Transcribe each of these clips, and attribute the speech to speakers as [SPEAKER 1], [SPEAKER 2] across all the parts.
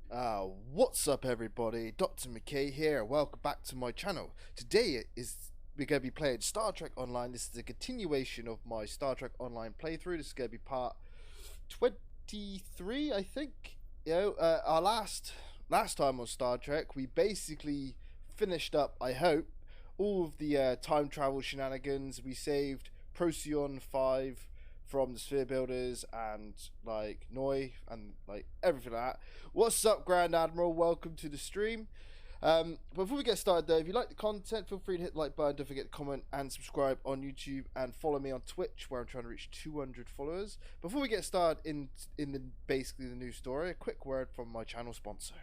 [SPEAKER 1] What's up everybody, Dr. McKay here, welcome back to my channel. Today we're going to be playing Star Trek Online. This is a continuation of my Star Trek Online playthrough. This is going to be part 23, I think. Our last time on Star Trek, we basically finished up, I hope, all of the time travel shenanigans. We saved Procyon 5 from the Sphere Builders and like Noi and like everything like that. What's up, Grand Admiral? Welcome to the stream. Before we get started though, if you like the content, feel free to hit the like button. Don't forget to comment and subscribe on YouTube and follow me on Twitch, where I'm trying to reach 200 followers. Before we get started in basically the news story, a quick word from my channel sponsor.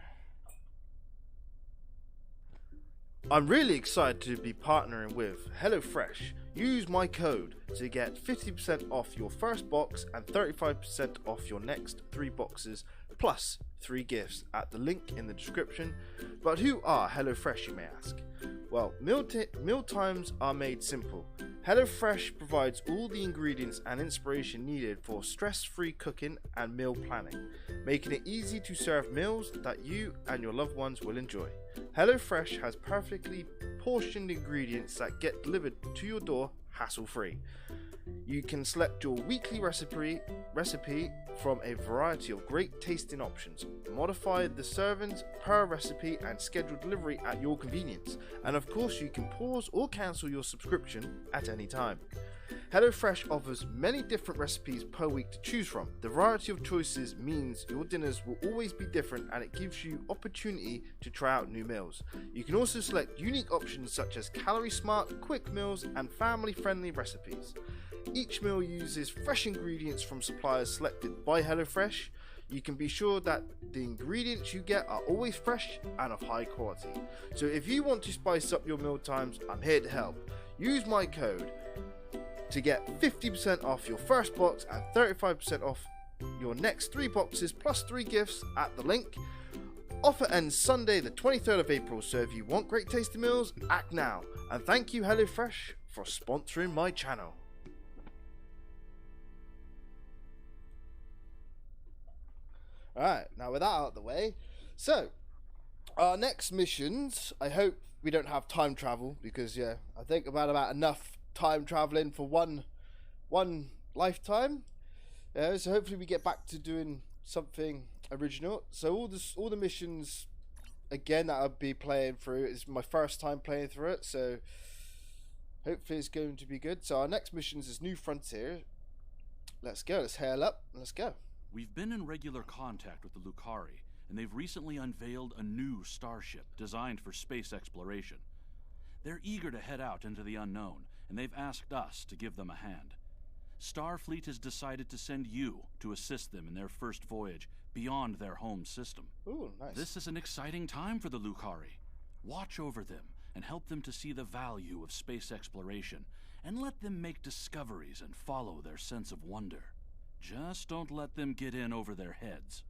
[SPEAKER 1] I'm really excited to be partnering with HelloFresh. Use my code to get 50% off your first box and 35% off your next 3 boxes plus 3 gifts at the link in the description. But who are HelloFresh, you may ask? Well, meal times are made simple. HelloFresh provides all the ingredients and inspiration needed for stress-free cooking and meal planning, making it easy to serve meals that you and your loved ones will enjoy. HelloFresh has perfectly portioned ingredients that get delivered to your door hassle-free. You can select your weekly recipe from a variety of great tasting options. Modify the servings per recipe and schedule delivery at your convenience. And of course, you can pause or cancel your subscription at any time. HelloFresh offers many different recipes per week to choose from. The variety of choices means your dinners will always be different, and it gives you opportunity to try out new meals. You can also select unique options such as calorie smart, quick meals, and family friendly recipes. Each meal uses fresh ingredients from suppliers selected by HelloFresh. You can be sure that the ingredients you get are always fresh and of high quality. So if you want to spice up your meal times, I'm here to help. Use my code to get 50% off your first box and 35% off your next 3 boxes plus 3 gifts at the link. Offer ends Sunday the 23rd of April, so if you want great tasty meals, act now. And thank you HelloFresh for sponsoring my channel. Alright, now with that out of the way, so our next missions, I hope we don't have time travel, because yeah, I think about enough time traveling for one lifetime. So hopefully we get back to doing something original. So all the missions again that I'll be playing through is my first time playing through it, so hopefully it's going to be good. So our next mission is New Frontier. Let's go, let's hail up and let's go.
[SPEAKER 2] We've been in regular contact with the Lukari, and they've recently unveiled a new starship designed for space exploration. They're eager to head out into the unknown, and they've asked us to give them a hand. Starfleet has decided to send you to assist them in their first voyage beyond their home system.
[SPEAKER 1] Ooh, nice.
[SPEAKER 2] This is an exciting time for the Lukari. Watch over them and help them to see the value of space exploration, and let them make discoveries and follow their sense of wonder. Just don't let them get in over their heads.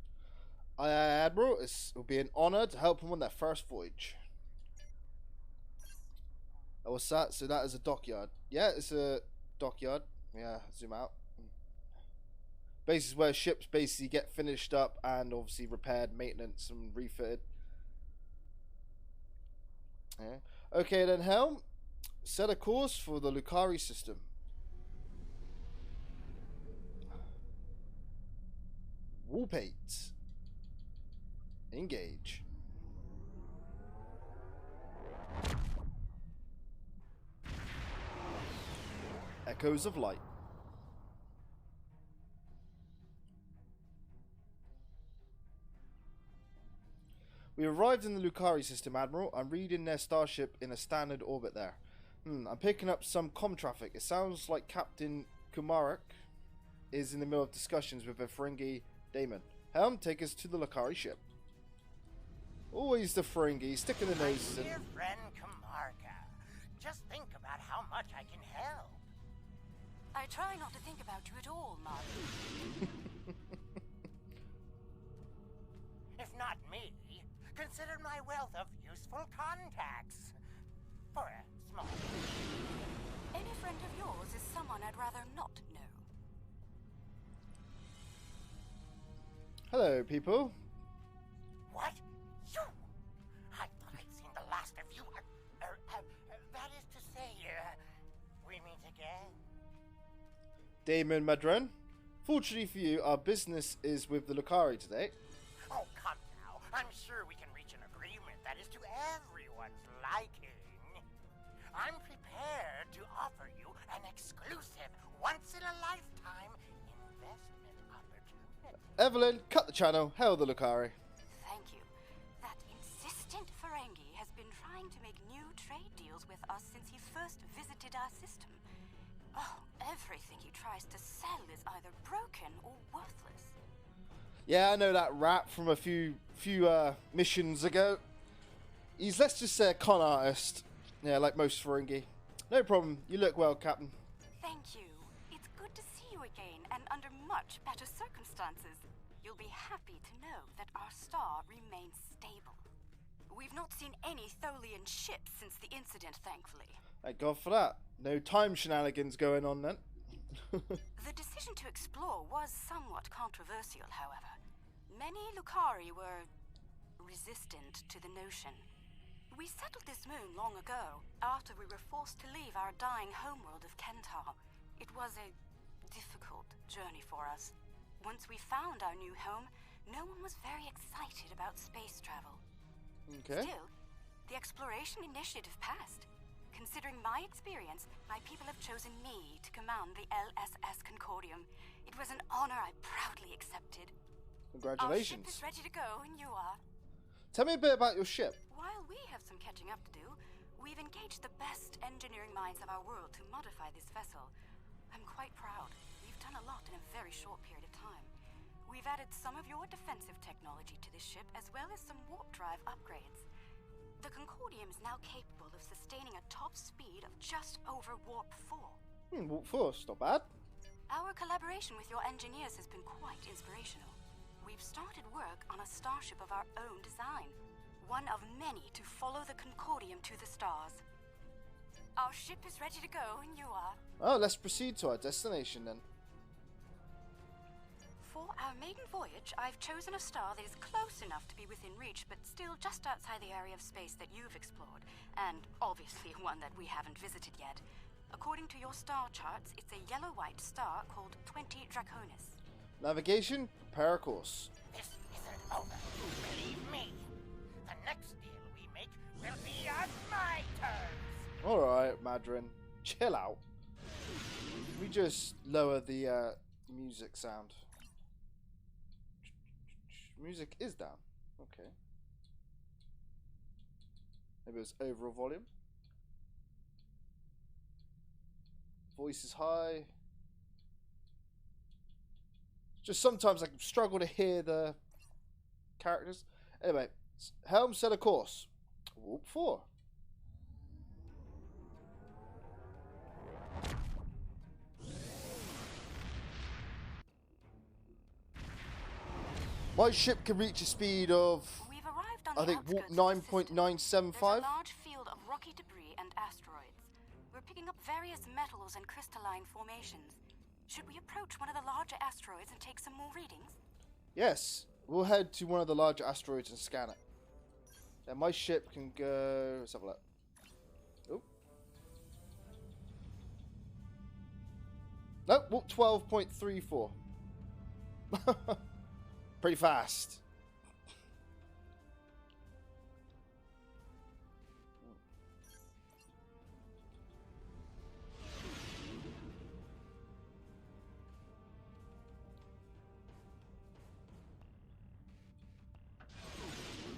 [SPEAKER 1] Admiral, it will be an honor to help him on that first voyage. Oh, what's that? So that is a dockyard. Yeah, it's a dockyard. Yeah, zoom out. Bases where ships basically get finished up and obviously repaired, maintenance, and refitted. Yeah. Okay then, Helm. Set a course for the Lukari system. Warpate. Engage. Echoes of light. We arrived in the Lukari system, Admiral. I'm reading their starship in a standard orbit there. I'm picking up some comm traffic. It sounds like Captain Kumarak is in the middle of discussions with a Ferengi Daemon. Helm, take us to the Lukari ship. Always the Ferengi, sticking the noses in.
[SPEAKER 3] My dear friend Kamarka, just think about how much I can help.
[SPEAKER 4] I try not to think about you at all, Marty.
[SPEAKER 3] If not me, consider my wealth of useful contacts. For a small fee.
[SPEAKER 4] Any friend of yours is someone I'd rather not know.
[SPEAKER 1] Hello, people.
[SPEAKER 3] What? again.
[SPEAKER 1] Damon Madren. Fortunately for you, our business is with the Lucari today.
[SPEAKER 3] Oh, come now. I'm sure we can reach an agreement that is to everyone's liking. I'm prepared to offer you an exclusive, once-in-a-lifetime investment opportunity.
[SPEAKER 1] Evelyn, cut the channel. Hail the Lucari.
[SPEAKER 4] Thank you. That insistent Ferengi has been trying to make new trade deals with us since he first visited our system. Oh, everything he tries to sell is either broken or worthless.
[SPEAKER 1] Yeah, I know that rap from a few missions ago. He's, let's just say, a con artist. Yeah, like most Ferengi. No problem. You look well, Captain.
[SPEAKER 4] Thank you. It's good to see you again, and under much better circumstances. You'll be happy to know that our star remains stable. We've not seen any Tholian ships since the incident, thankfully.
[SPEAKER 1] Thank God for that. No time shenanigans going on then.
[SPEAKER 4] The decision to explore was somewhat controversial, however. Many Lucari were resistant to the notion. We settled this moon long ago, after we were forced to leave our dying homeworld of Kentar. It was a difficult journey for us. Once we found our new home, no one was very excited about space travel.
[SPEAKER 1] Okay.
[SPEAKER 4] Still, the exploration initiative passed. Considering my experience, my people have chosen me to command the LSS Concordium. It was an honor I proudly accepted.
[SPEAKER 1] Congratulations.
[SPEAKER 4] Our ship is ready to go, and you are.
[SPEAKER 1] Tell me a bit about your ship.
[SPEAKER 4] While we have some catching up to do, we've engaged the best engineering minds of our world to modify this vessel. I'm quite proud. We've done a lot in a very short period of time. We've added some of your defensive technology to this ship, as well as some warp drive upgrades. The Concordium is now capable of sustaining a top speed of just over Warp 4.
[SPEAKER 1] Warp 4's not bad.
[SPEAKER 4] Our collaboration with your engineers has been quite inspirational. We've started work on a starship of our own design. One of many to follow the Concordium to the stars. Our ship is ready to go, and you are.
[SPEAKER 1] Oh, let's proceed to our destination then.
[SPEAKER 4] For our maiden voyage, I've chosen a star that is close enough to be within reach, but still just outside the area of space that you've explored, and obviously one that we haven't visited yet. According to your star charts, it's a yellow-white star called 20 Draconis.
[SPEAKER 1] Navigation, prepare a course.
[SPEAKER 3] This isn't over. Believe me. The next deal we make will be on my terms.
[SPEAKER 1] Alright, Madrin. Chill out. We just lower the music sound. Music is down. Okay. Maybe it was overall volume. Voice is high. Just sometimes I struggle to hear the characters. Anyway, helm set a course. Warp 4. My ship can reach a speed of,
[SPEAKER 4] We've arrived on
[SPEAKER 1] I
[SPEAKER 4] the
[SPEAKER 1] think, warp
[SPEAKER 4] outskirts of the system.
[SPEAKER 1] 9.975.
[SPEAKER 4] There's a large field of rocky debris and asteroids. We're picking up various metals and crystalline formations. Should we approach one of the larger asteroids and take some more readings?
[SPEAKER 1] Yes, we'll head to one of the larger asteroids and scan it. And my ship can go. Let's have a look. Oh. Nope, warp 12.34. Pretty fast.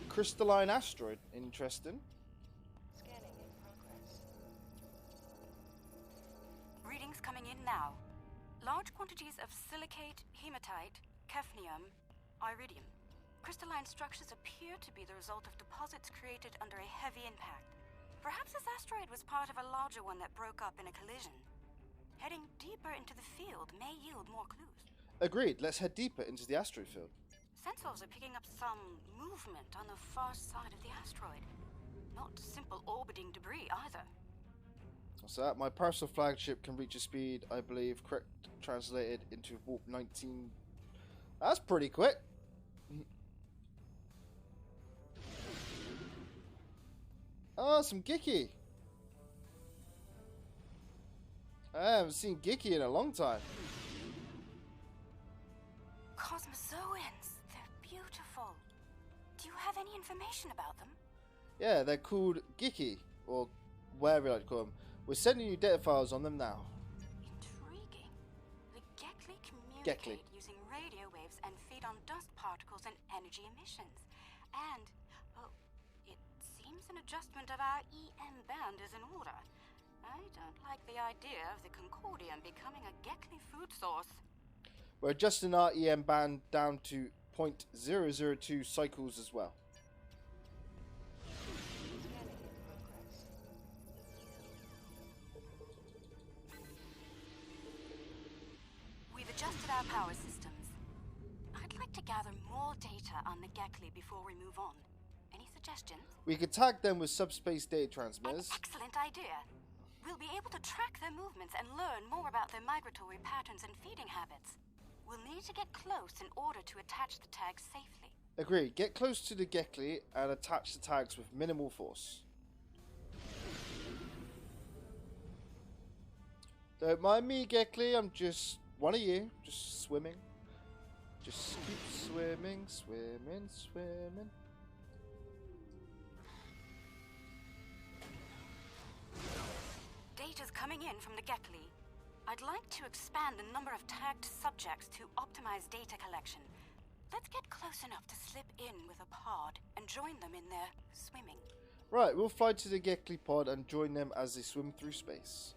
[SPEAKER 1] Crystalline asteroid, interesting.
[SPEAKER 5] Scanning in progress.
[SPEAKER 4] Readings coming in now. Large quantities of silicate, hematite, Kefnium, iridium. Crystalline structures appear to be the result of deposits created under a heavy impact. Perhaps this asteroid was part of a larger one that broke up in a collision. Heading deeper into the field may yield more clues.
[SPEAKER 1] Agreed, let's head deeper into the asteroid field.
[SPEAKER 4] Sensors are picking up some movement on the far side of the asteroid. Not simple orbiting debris either.
[SPEAKER 1] What's that? My personal flagship can reach a speed, I believe, correct translated into warp 19. That's pretty quick. Oh, some Giki. I haven't seen Geki in a long time.
[SPEAKER 4] Cosmozoans. They're beautiful. Do you have any information about them?
[SPEAKER 1] Yeah, they're called Geki, or whatever you like to call them. We're sending you data files on them now.
[SPEAKER 4] Intriguing. The Gekli communicate using radio waves and feed on dust particles and energy emissions. And, well, it seems an adjustment of our EM band is in order. I don't like the idea of the Concordium becoming a Gekli food source.
[SPEAKER 1] We're adjusting our EM band down to 0.002 cycles as well.
[SPEAKER 5] Scanning in progress.
[SPEAKER 4] We've adjusted our power systems. I'd like to gather more data on the Gekli before we move on. Any suggestions?
[SPEAKER 1] We could tag them with subspace data
[SPEAKER 4] An
[SPEAKER 1] transmitters.
[SPEAKER 4] excellent idea. We'll be able to track their movements and learn more about their migratory patterns and feeding habits. We'll need to get close in order to attach the tags safely.
[SPEAKER 1] Agreed. Get close to the Gekli and attach the tags with minimal force. Don't mind me, Gekli. I'm just one of you. Just swimming. Just keep swimming, swimming, swimming.
[SPEAKER 4] Data's coming in from the Gekli. I'd like to expand the number of tagged subjects to optimize data collection. Let's get close enough to slip in with a pod and join them in their swimming.
[SPEAKER 1] Right, we'll fly to the Gekli pod and join them as they swim through space.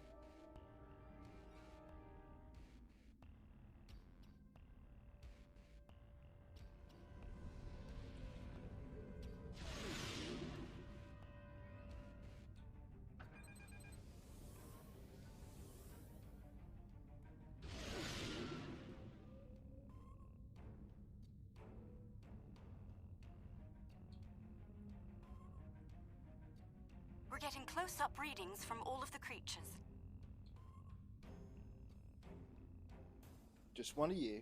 [SPEAKER 4] We're getting close-up readings from all of the creatures.
[SPEAKER 1] Just one of you.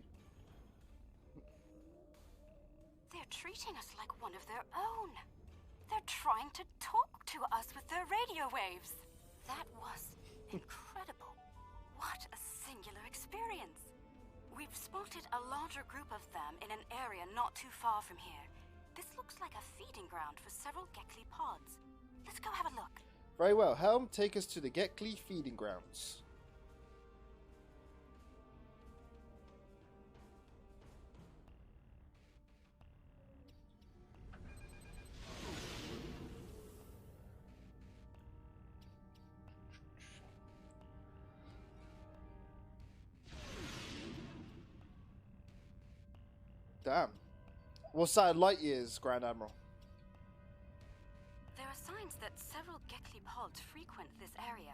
[SPEAKER 4] They're treating us like one of their own. They're trying to talk to us with their radio waves. That was incredible. What a singular experience. We've spotted a larger group of them in an area not too far from here. This looks like a feeding ground for several Gekli pods. Let's go have a look.
[SPEAKER 1] Very well, Helm, take us to the Gekli feeding grounds. Damn. What side of light years, Grand Admiral?
[SPEAKER 4] There are signs that several Gekli pods frequent this area.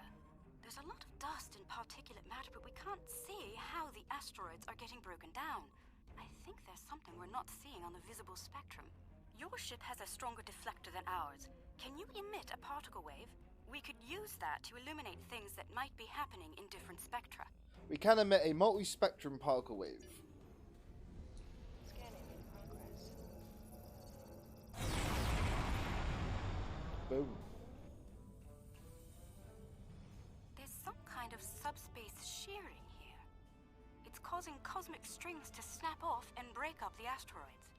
[SPEAKER 4] There's a lot of dust and particulate matter, but we can't see how the asteroids are getting broken down. I think there's something we're not seeing on the visible spectrum. Your ship has a stronger deflector than ours. Can you emit a particle wave? We could use that to illuminate things that might be happening in different spectra.
[SPEAKER 1] We can emit a multi-spectrum particle wave.
[SPEAKER 5] Scanning in progress.
[SPEAKER 1] Boom.
[SPEAKER 4] There's some kind of subspace shearing here. It's causing cosmic strings to snap off and break up the asteroids.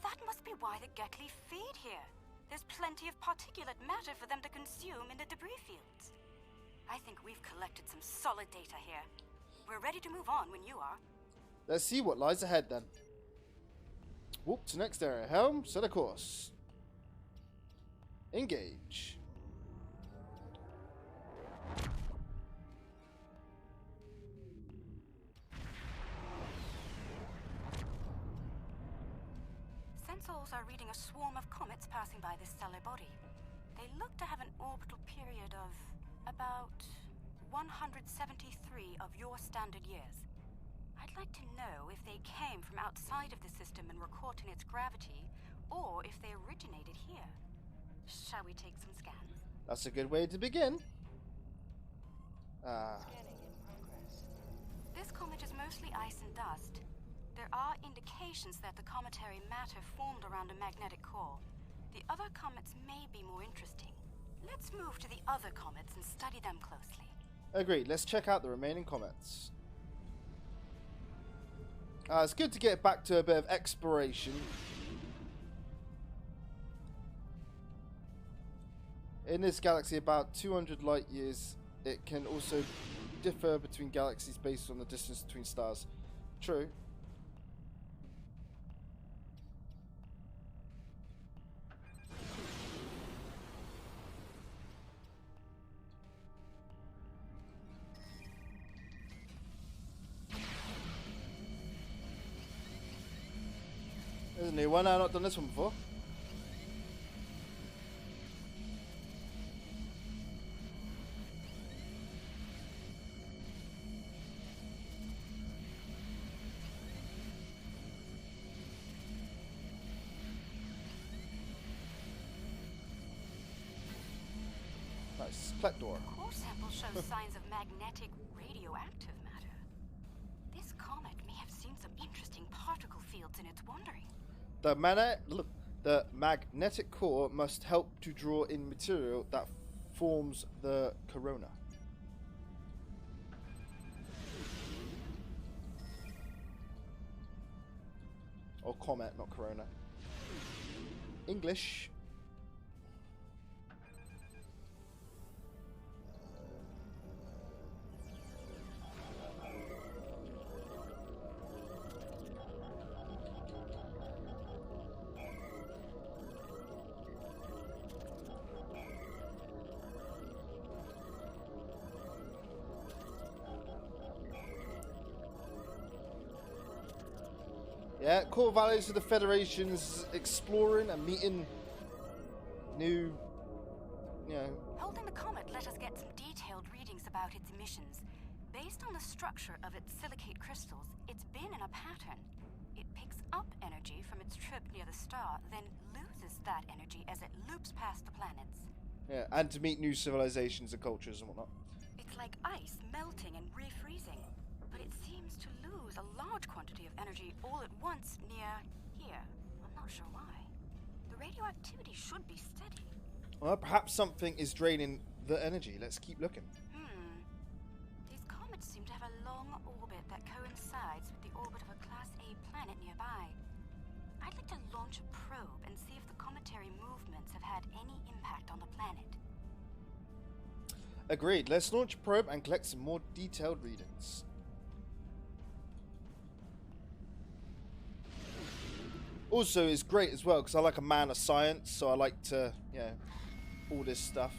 [SPEAKER 4] That must be why the Gekli feed here. There's plenty of particulate matter for them to consume in the debris fields. I think we've collected some solid data here. We're ready to move on when you are.
[SPEAKER 1] Let's see what lies ahead then. Whoop to next area. Helm, set a course. Engage.
[SPEAKER 4] Sensors are reading a swarm of comets passing by this stellar body. They look to have an orbital period of about 173 of your standard years. I'd like to know if they came from outside of the system and were caught in its gravity, or if they originated here. Shall we take some scans?
[SPEAKER 1] That's a good way to begin.
[SPEAKER 5] Scanning in progress.
[SPEAKER 4] This comet is mostly ice and dust. There are indications that the cometary matter formed around a magnetic core. The other comets may be more interesting. Let's move to the other comets and study them closely.
[SPEAKER 1] Agreed. Let's check out the remaining comments. It's good to get back to a bit of exploration. In this galaxy, about 200 light years, it can also differ between galaxies based on the distance between stars. True. There's a new one. I've not done this one before. Nice. Plector.
[SPEAKER 4] Core sample shows signs of magnetic radioactive matter. This comet may have seen some interesting particle fields in its wandering.
[SPEAKER 1] The magnetic core must help to draw in material that forms the corona. Or comet, not corona. English. Yeah, core values of the Federation's exploring and meeting new,
[SPEAKER 4] Holding the comet let us get some detailed readings about its emissions. Based on the structure of its silicate crystals, it's been in a pattern. It picks up energy from its trip near the star, then loses that energy as it loops past the planets.
[SPEAKER 1] Yeah, and to meet new civilizations and cultures and whatnot.
[SPEAKER 4] It's like ice melting and refreezing, but it seems to lose a large quantity of energy all at once near here. I'm not sure why. The radioactivity should be steady.
[SPEAKER 1] Well, perhaps something is draining the energy. Let's keep looking.
[SPEAKER 4] These comets seem to have a long orbit that coincides with the orbit of a Class A planet nearby. I'd like to launch a probe and see if the cometary movements have had any impact on the planet.
[SPEAKER 1] Agreed. Let's launch a probe and collect some more detailed readings. Also, it's great as well because I like a man of science, so I like to, all this stuff.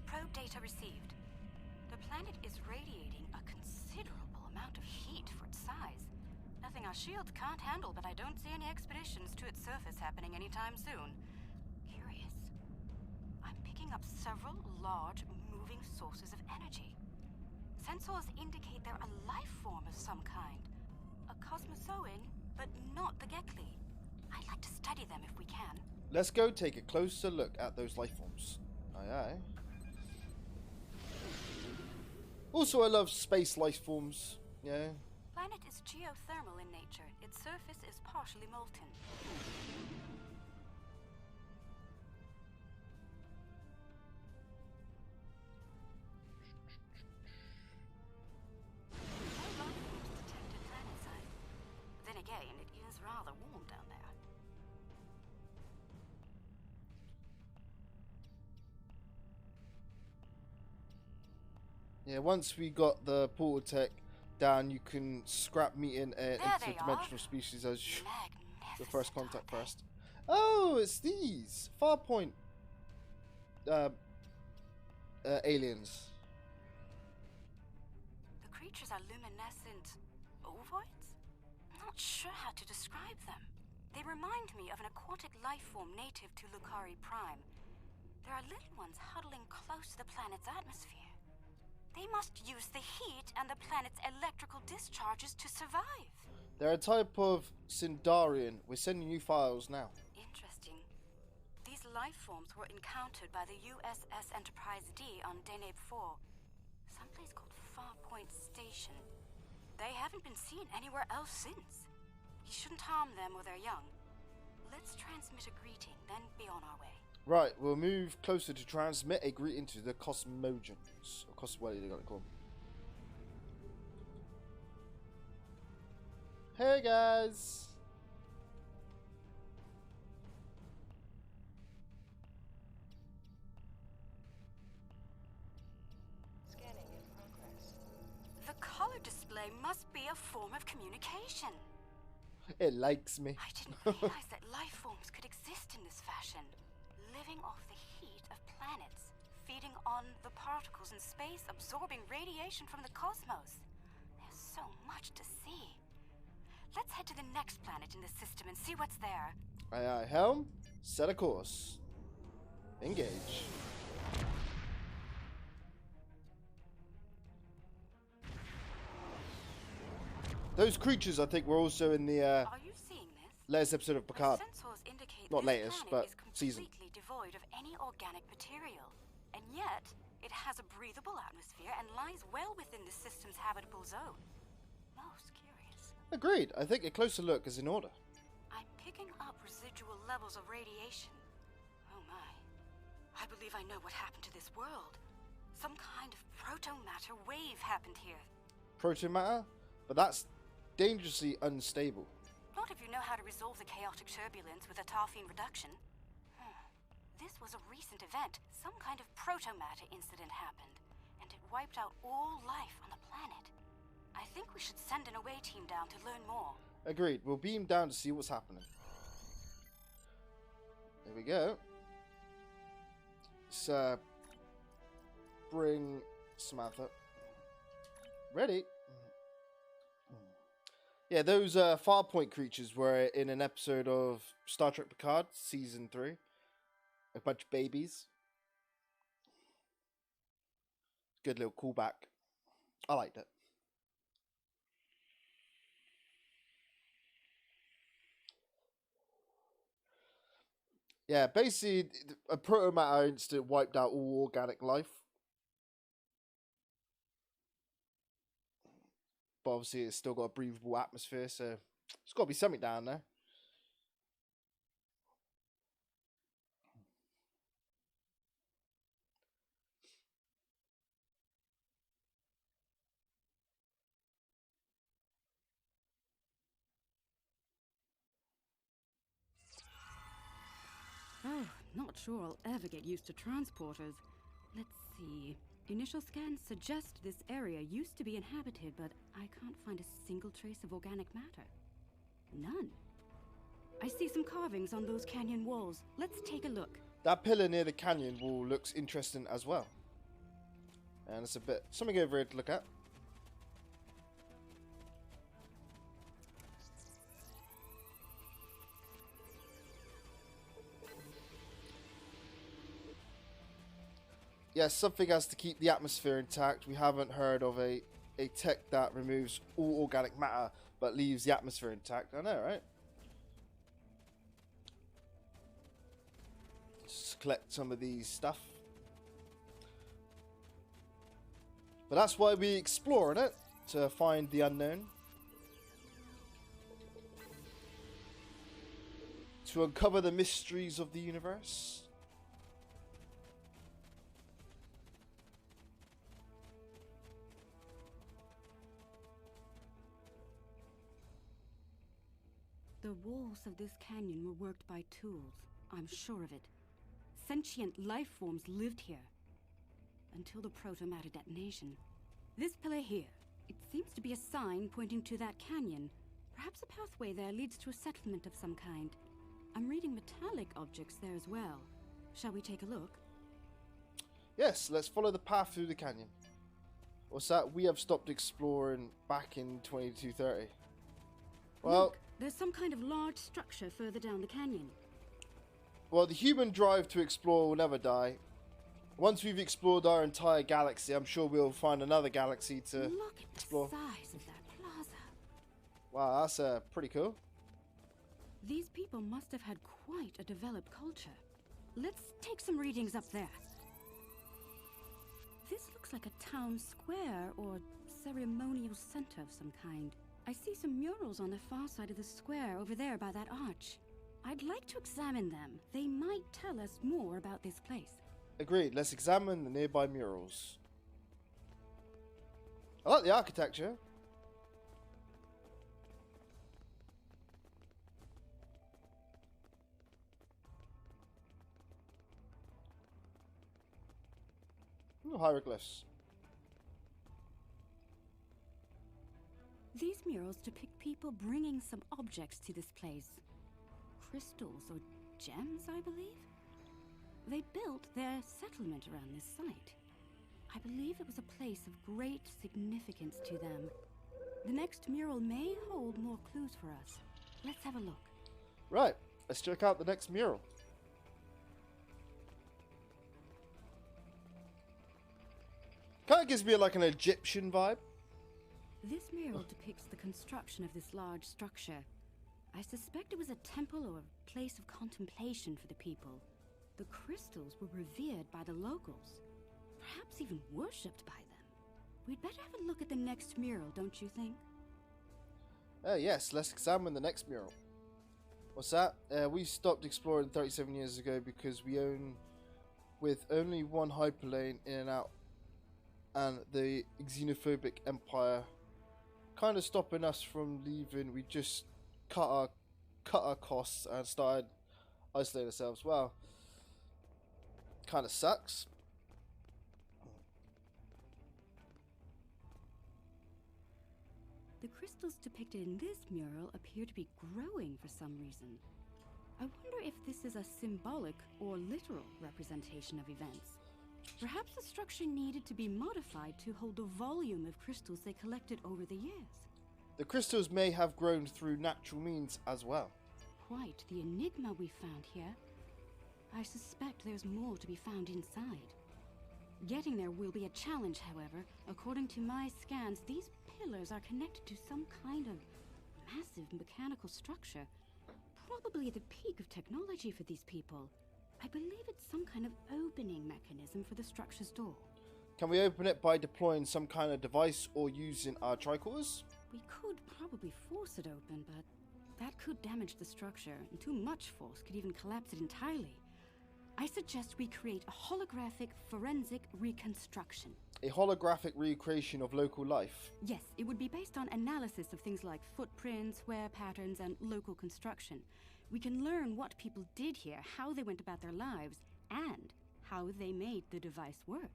[SPEAKER 4] Probe data received. The planet is radiating a considerable amount of heat for its size. Nothing our shields can't handle, but I don't see any expeditions to its surface happening anytime soon. Curious. I'm picking up several large, moving sources of energy. Sensors indicate they're a life form of some kind. A cosmozoan, but not the Gekli. I'd like to study them if we can.
[SPEAKER 1] Let's go take a closer look at those life forms. Aye aye. Also, I love space life forms. Yeah.
[SPEAKER 4] Planet is geothermal in nature. Its surface is partially molten. No life forms detected planetside. Then again, it is rather warm down there.
[SPEAKER 1] Yeah, once we got the portal tech down, you can scrap meeting interdimensional species as the first contact first. Oh, it's these Farpoint aliens.
[SPEAKER 4] The creatures are luminescent ovoids? I'm not sure how to describe them. They remind me of an aquatic life form native to Lucari Prime. There are little ones huddling close to the planet's atmosphere. They must use the heat and the planet's electrical discharges to survive.
[SPEAKER 1] They're a type of Sindarian. We're sending you files now.
[SPEAKER 4] Interesting. These life forms were encountered by the USS Enterprise D on Deneb 4, someplace called Farpoint Station. They haven't been seen anywhere else since. We shouldn't harm them or their young. Let's transmit a greeting, then be on our way.
[SPEAKER 1] Right, we'll move closer to transmit a greeting to the Cosmogens. Or Coswelli, they got to call them. Hey guys!
[SPEAKER 5] Scanning in progress.
[SPEAKER 4] The color display must be a form of communication.
[SPEAKER 1] It likes me.
[SPEAKER 4] I didn't realize that life forms could exist in this fashion, living off the heat of planets, feeding on the particles in space, absorbing radiation from the cosmos. There's so much to see. Let's head to the next planet in the system and see what's there.
[SPEAKER 1] Aye aye, helm, set a course. Engage. Those creatures, I think, were also in the
[SPEAKER 4] Are you seeing this?
[SPEAKER 1] latest episode of Picard.
[SPEAKER 4] My sensors indicate
[SPEAKER 1] Not
[SPEAKER 4] this
[SPEAKER 1] latest,
[SPEAKER 4] planet
[SPEAKER 1] but
[SPEAKER 4] is
[SPEAKER 1] season.
[SPEAKER 4] completely devoid of any organic material, and yet it has a breathable atmosphere and lies well within the system's habitable zone. Most curious.
[SPEAKER 1] Agreed. I think a closer look is in order.
[SPEAKER 4] I'm picking up residual levels of radiation. Oh my. I believe I know what happened to this world. Some kind of proto-matter wave happened here.
[SPEAKER 1] Protomatter, but that's dangerously unstable.
[SPEAKER 4] Not if you know how to resolve the chaotic turbulence with a Tarfine reduction. This was a recent event. Some kind of proto-matter incident happened, and it wiped out all life on the planet. I think we should send an away team down to learn more.
[SPEAKER 1] Agreed. We'll beam down to see what's happening. There we go. Let's bring Samantha. Ready? Yeah, those Farpoint creatures were in an episode of Star Trek Picard, Season 3. A bunch of babies. Good little callback. I liked it. Yeah, basically, a protomatter incident wiped out all organic life. But obviously, it's still got a breathable atmosphere, so there's got to be something down there.
[SPEAKER 6] Oh, not sure I'll ever get used to transporters. Let's see. Initial scans suggest this area used to be inhabited, but I can't find a single trace of organic matter. None. I see some carvings on those canyon walls. Let's take a look.
[SPEAKER 1] That pillar near the canyon wall looks interesting as well. And it's a bit something over here to look at. Yes, something has to keep the atmosphere intact. We haven't heard of a tech that removes all organic matter but leaves the atmosphere intact. I know, right? Just collect some of these stuff. But that's why we exploring it, to find the unknown. To uncover the mysteries of the universe.
[SPEAKER 6] The walls of this canyon were worked by tools. I'm sure of it. Sentient life forms lived here. Until the proto-matter detonation. This pillar here. It seems to be a sign pointing to that canyon. Perhaps a pathway there leads to a settlement of some kind. I'm reading metallic objects there as well. Shall we take a look?
[SPEAKER 1] Yes, let's follow the path through the canyon. What's that? We have stopped exploring back in 2230. Well,
[SPEAKER 6] Look, there's some kind of large structure further down the canyon.
[SPEAKER 1] well, the human drive to explore will never die. Once we've explored our entire galaxy, I'm sure we'll find another galaxy to
[SPEAKER 6] Look at
[SPEAKER 1] explore.
[SPEAKER 6] the size of that plaza.
[SPEAKER 1] Wow, that's pretty cool.
[SPEAKER 6] These people must have had quite a developed culture. Let's take some readings up there. This looks like a town square or ceremonial center of some kind. I see some murals on the far side of the square over there by that arch. I'd like to examine them. They might tell us more about this place.
[SPEAKER 1] Agreed. Let's examine the nearby murals. I like the architecture. Ooh, hieroglyphs.
[SPEAKER 6] These murals depict people bringing some objects to this place. Crystals or gems, I believe? They built their settlement around this site. I believe it was a place of great significance to them. The next mural may hold more clues for us. Let's have a look.
[SPEAKER 1] Right, let's check out the next mural. Kind of gives me like an Egyptian vibe.
[SPEAKER 6] This mural depicts the construction of this large structure. I suspect it was a temple or a place of contemplation for the people. The crystals were revered by the locals, perhaps even worshipped by them. We'd better have a look at the next mural, don't you think?
[SPEAKER 1] Yes, let's examine the next mural. What's that? We stopped exploring 37 years ago because we own with only one hyperlane in and out, and the xenophobic empire kind of stopping us from leaving. We just cut our costs and started isolating ourselves. Well, kind of sucks.
[SPEAKER 6] The crystals depicted in this mural appear to be growing for some reason. I wonder if this is a symbolic or literal representation of events. Perhaps the structure needed to be modified to hold the volume of crystals they collected over the years.
[SPEAKER 1] The crystals may have grown through natural means as well.
[SPEAKER 6] Quite the enigma we found here. I suspect there's more to be found inside. Getting there will be a challenge, however. According to my scans, these pillars are connected to some kind of massive mechanical structure. Probably the peak of technology for these people. I believe it's some kind of opening mechanism for the structure's door.
[SPEAKER 1] Can we open it by deploying some kind of device or using our tricorders?
[SPEAKER 6] We could probably force it open, but that could damage the structure, and too much force could even collapse it entirely. I suggest we create a holographic forensic reconstruction.
[SPEAKER 1] A holographic recreation of local life.
[SPEAKER 6] Yes, it would be based on analysis of things like footprints, wear patterns, and local construction. We can learn what people did here, how they went about their lives, and how they made the device work.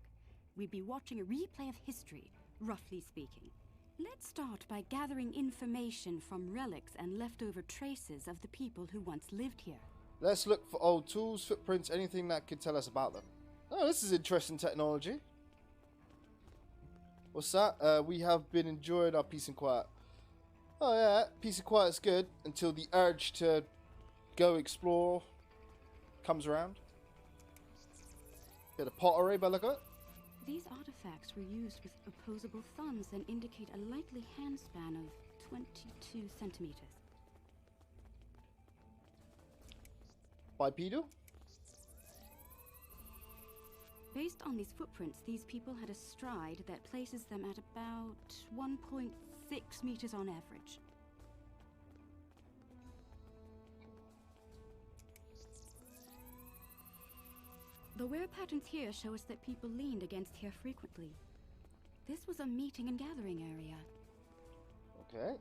[SPEAKER 6] We'd be watching a replay of history, roughly speaking. Let's start by gathering information from relics and leftover traces of the people who once lived here.
[SPEAKER 1] Let's look for old tools, footprints, anything that could tell us about them. Oh, this is interesting technology. What's that? We have been enjoying our peace and quiet. Oh yeah, peace and quiet is good until the urge to go explore comes around. Bit of pottery by the look of it.
[SPEAKER 6] These artifacts were used with opposable thumbs and indicate a likely handspan of 22 centimeters.
[SPEAKER 1] Bipedal?
[SPEAKER 6] Based on these footprints, these people had a stride that places them at about 1.6 meters on average. The wear patterns here show us that people leaned against here frequently. This was a meeting and gathering area.
[SPEAKER 1] Okay.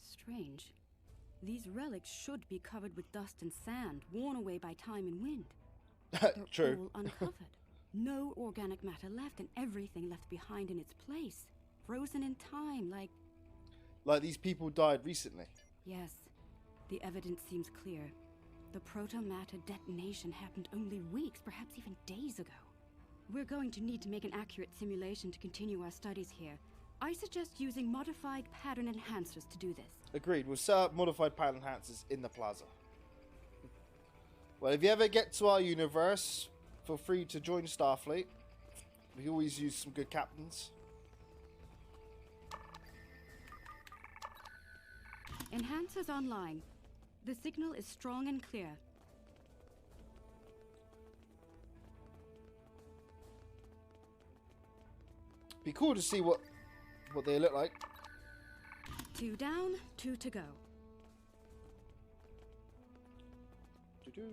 [SPEAKER 6] Strange. These relics should be covered with dust and sand, worn away by time and wind. They're
[SPEAKER 1] True.
[SPEAKER 6] all uncovered. No organic matter left, and everything left behind in its place. Frozen in time, like...
[SPEAKER 1] Like these people died recently.
[SPEAKER 6] Yes, the evidence seems clear. The proto-matter detonation happened only weeks, perhaps even days ago. We're going to need to make an accurate simulation to continue our studies here. I suggest using modified pattern enhancers to do this.
[SPEAKER 1] Agreed. We'll set up modified pattern enhancers in the plaza. Well, if you ever get to our universe, feel free to join Starfleet. We always use some good captains.
[SPEAKER 6] Enhancers online. The signal is strong and clear.
[SPEAKER 1] Be cool to see what what they look like.
[SPEAKER 6] 2 down, 2 to go.
[SPEAKER 1] Doo-doo.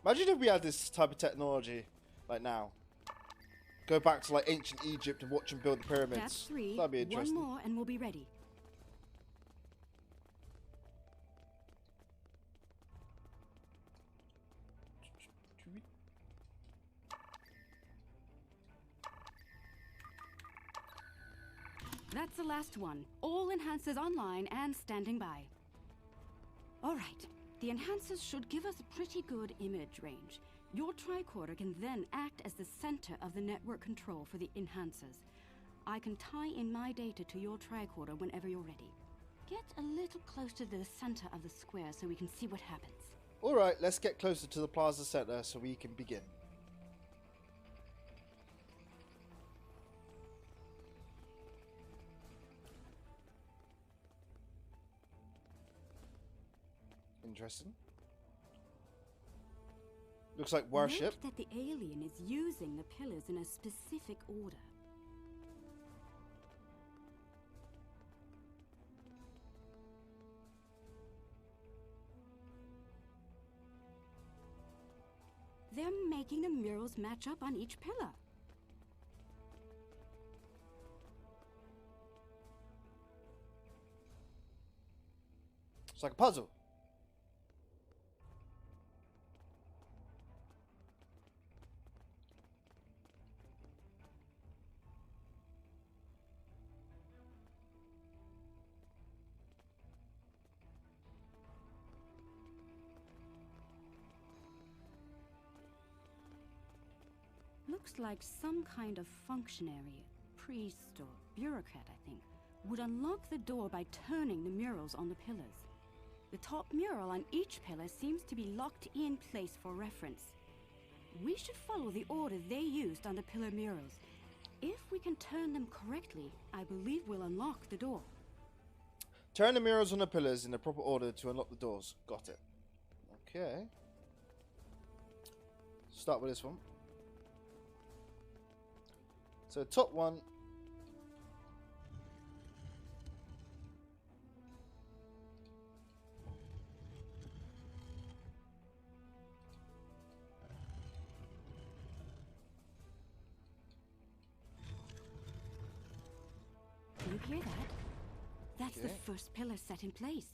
[SPEAKER 1] Imagine if we had this type of technology, like now. Go back to like ancient Egypt and watch them build the pyramids.
[SPEAKER 6] That's 3.
[SPEAKER 1] That'd be interesting.
[SPEAKER 6] 1 more and we'll be ready. That's the last one. All enhancers online and standing by. All right. The enhancers should give us a pretty good image range. Your tricorder can then act as the center of the network control for the enhancers. I can tie in my data to your tricorder whenever you're ready. Get a little closer to the center of the square so we can see what happens.
[SPEAKER 1] Alright, let's get closer to the plaza center so we can begin. Interesting. Looks like worship.
[SPEAKER 6] Note that the alien is using the pillars in a specific order. They're making the murals match up on each pillar.
[SPEAKER 1] It's like a puzzle.
[SPEAKER 6] Looks like some kind of functionary, priest or bureaucrat, I think, would unlock the door by turning the murals on the pillars. The top mural on each pillar seems to be locked in place for reference. We should follow the order they used on the pillar murals. If we can turn them correctly, I believe we'll unlock the door.
[SPEAKER 1] Turn the murals on the pillars in the proper order to unlock the doors. Got it. Okay. Start with this one. So top one.
[SPEAKER 6] Do you hear that? That's the
[SPEAKER 1] Okay.
[SPEAKER 6] first pillar set in place.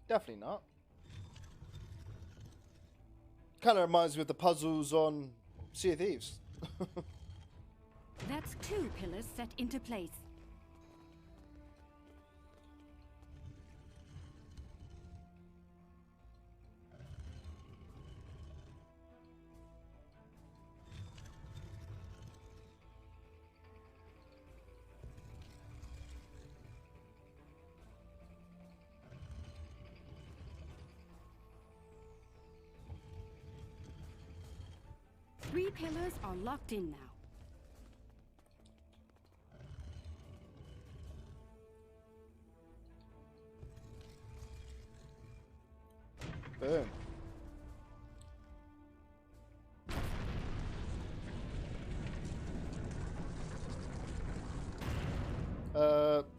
[SPEAKER 1] Definitely not. Kind of reminds me of the puzzles on Sea of Thieves.
[SPEAKER 6] That's 2 pillars set into place. Three pillars are locked in now.
[SPEAKER 1] Boom.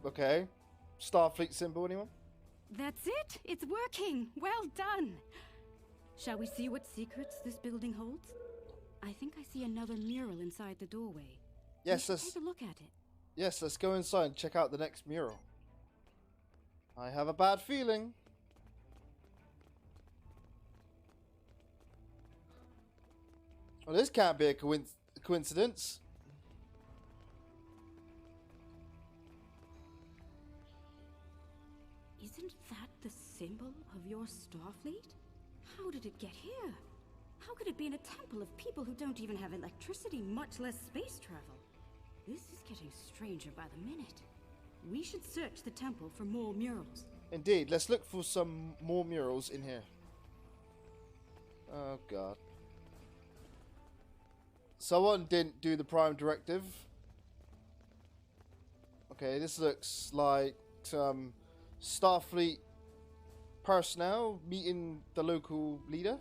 [SPEAKER 1] Okay. Starfleet symbol, anyone?
[SPEAKER 6] That's it! It's working! Well done! Shall we see what secrets this building holds? I think I see another mural inside the doorway.
[SPEAKER 1] Yes,
[SPEAKER 6] We
[SPEAKER 1] let's
[SPEAKER 6] should take a look at it.
[SPEAKER 1] yes, let's go inside and check out the next mural. I have a bad feeling. Well, this can't be a coincidence.
[SPEAKER 6] Isn't that the symbol of your Starfleet? How did it get here? How could it be in a temple of people who don't even have electricity, much less space travel? This is getting stranger by the minute. We should search the temple for more murals.
[SPEAKER 1] Indeed, let's look for some more murals in here. Oh god. Someone didn't do the Prime Directive. Okay, this looks like some Starfleet personnel meeting the local leader.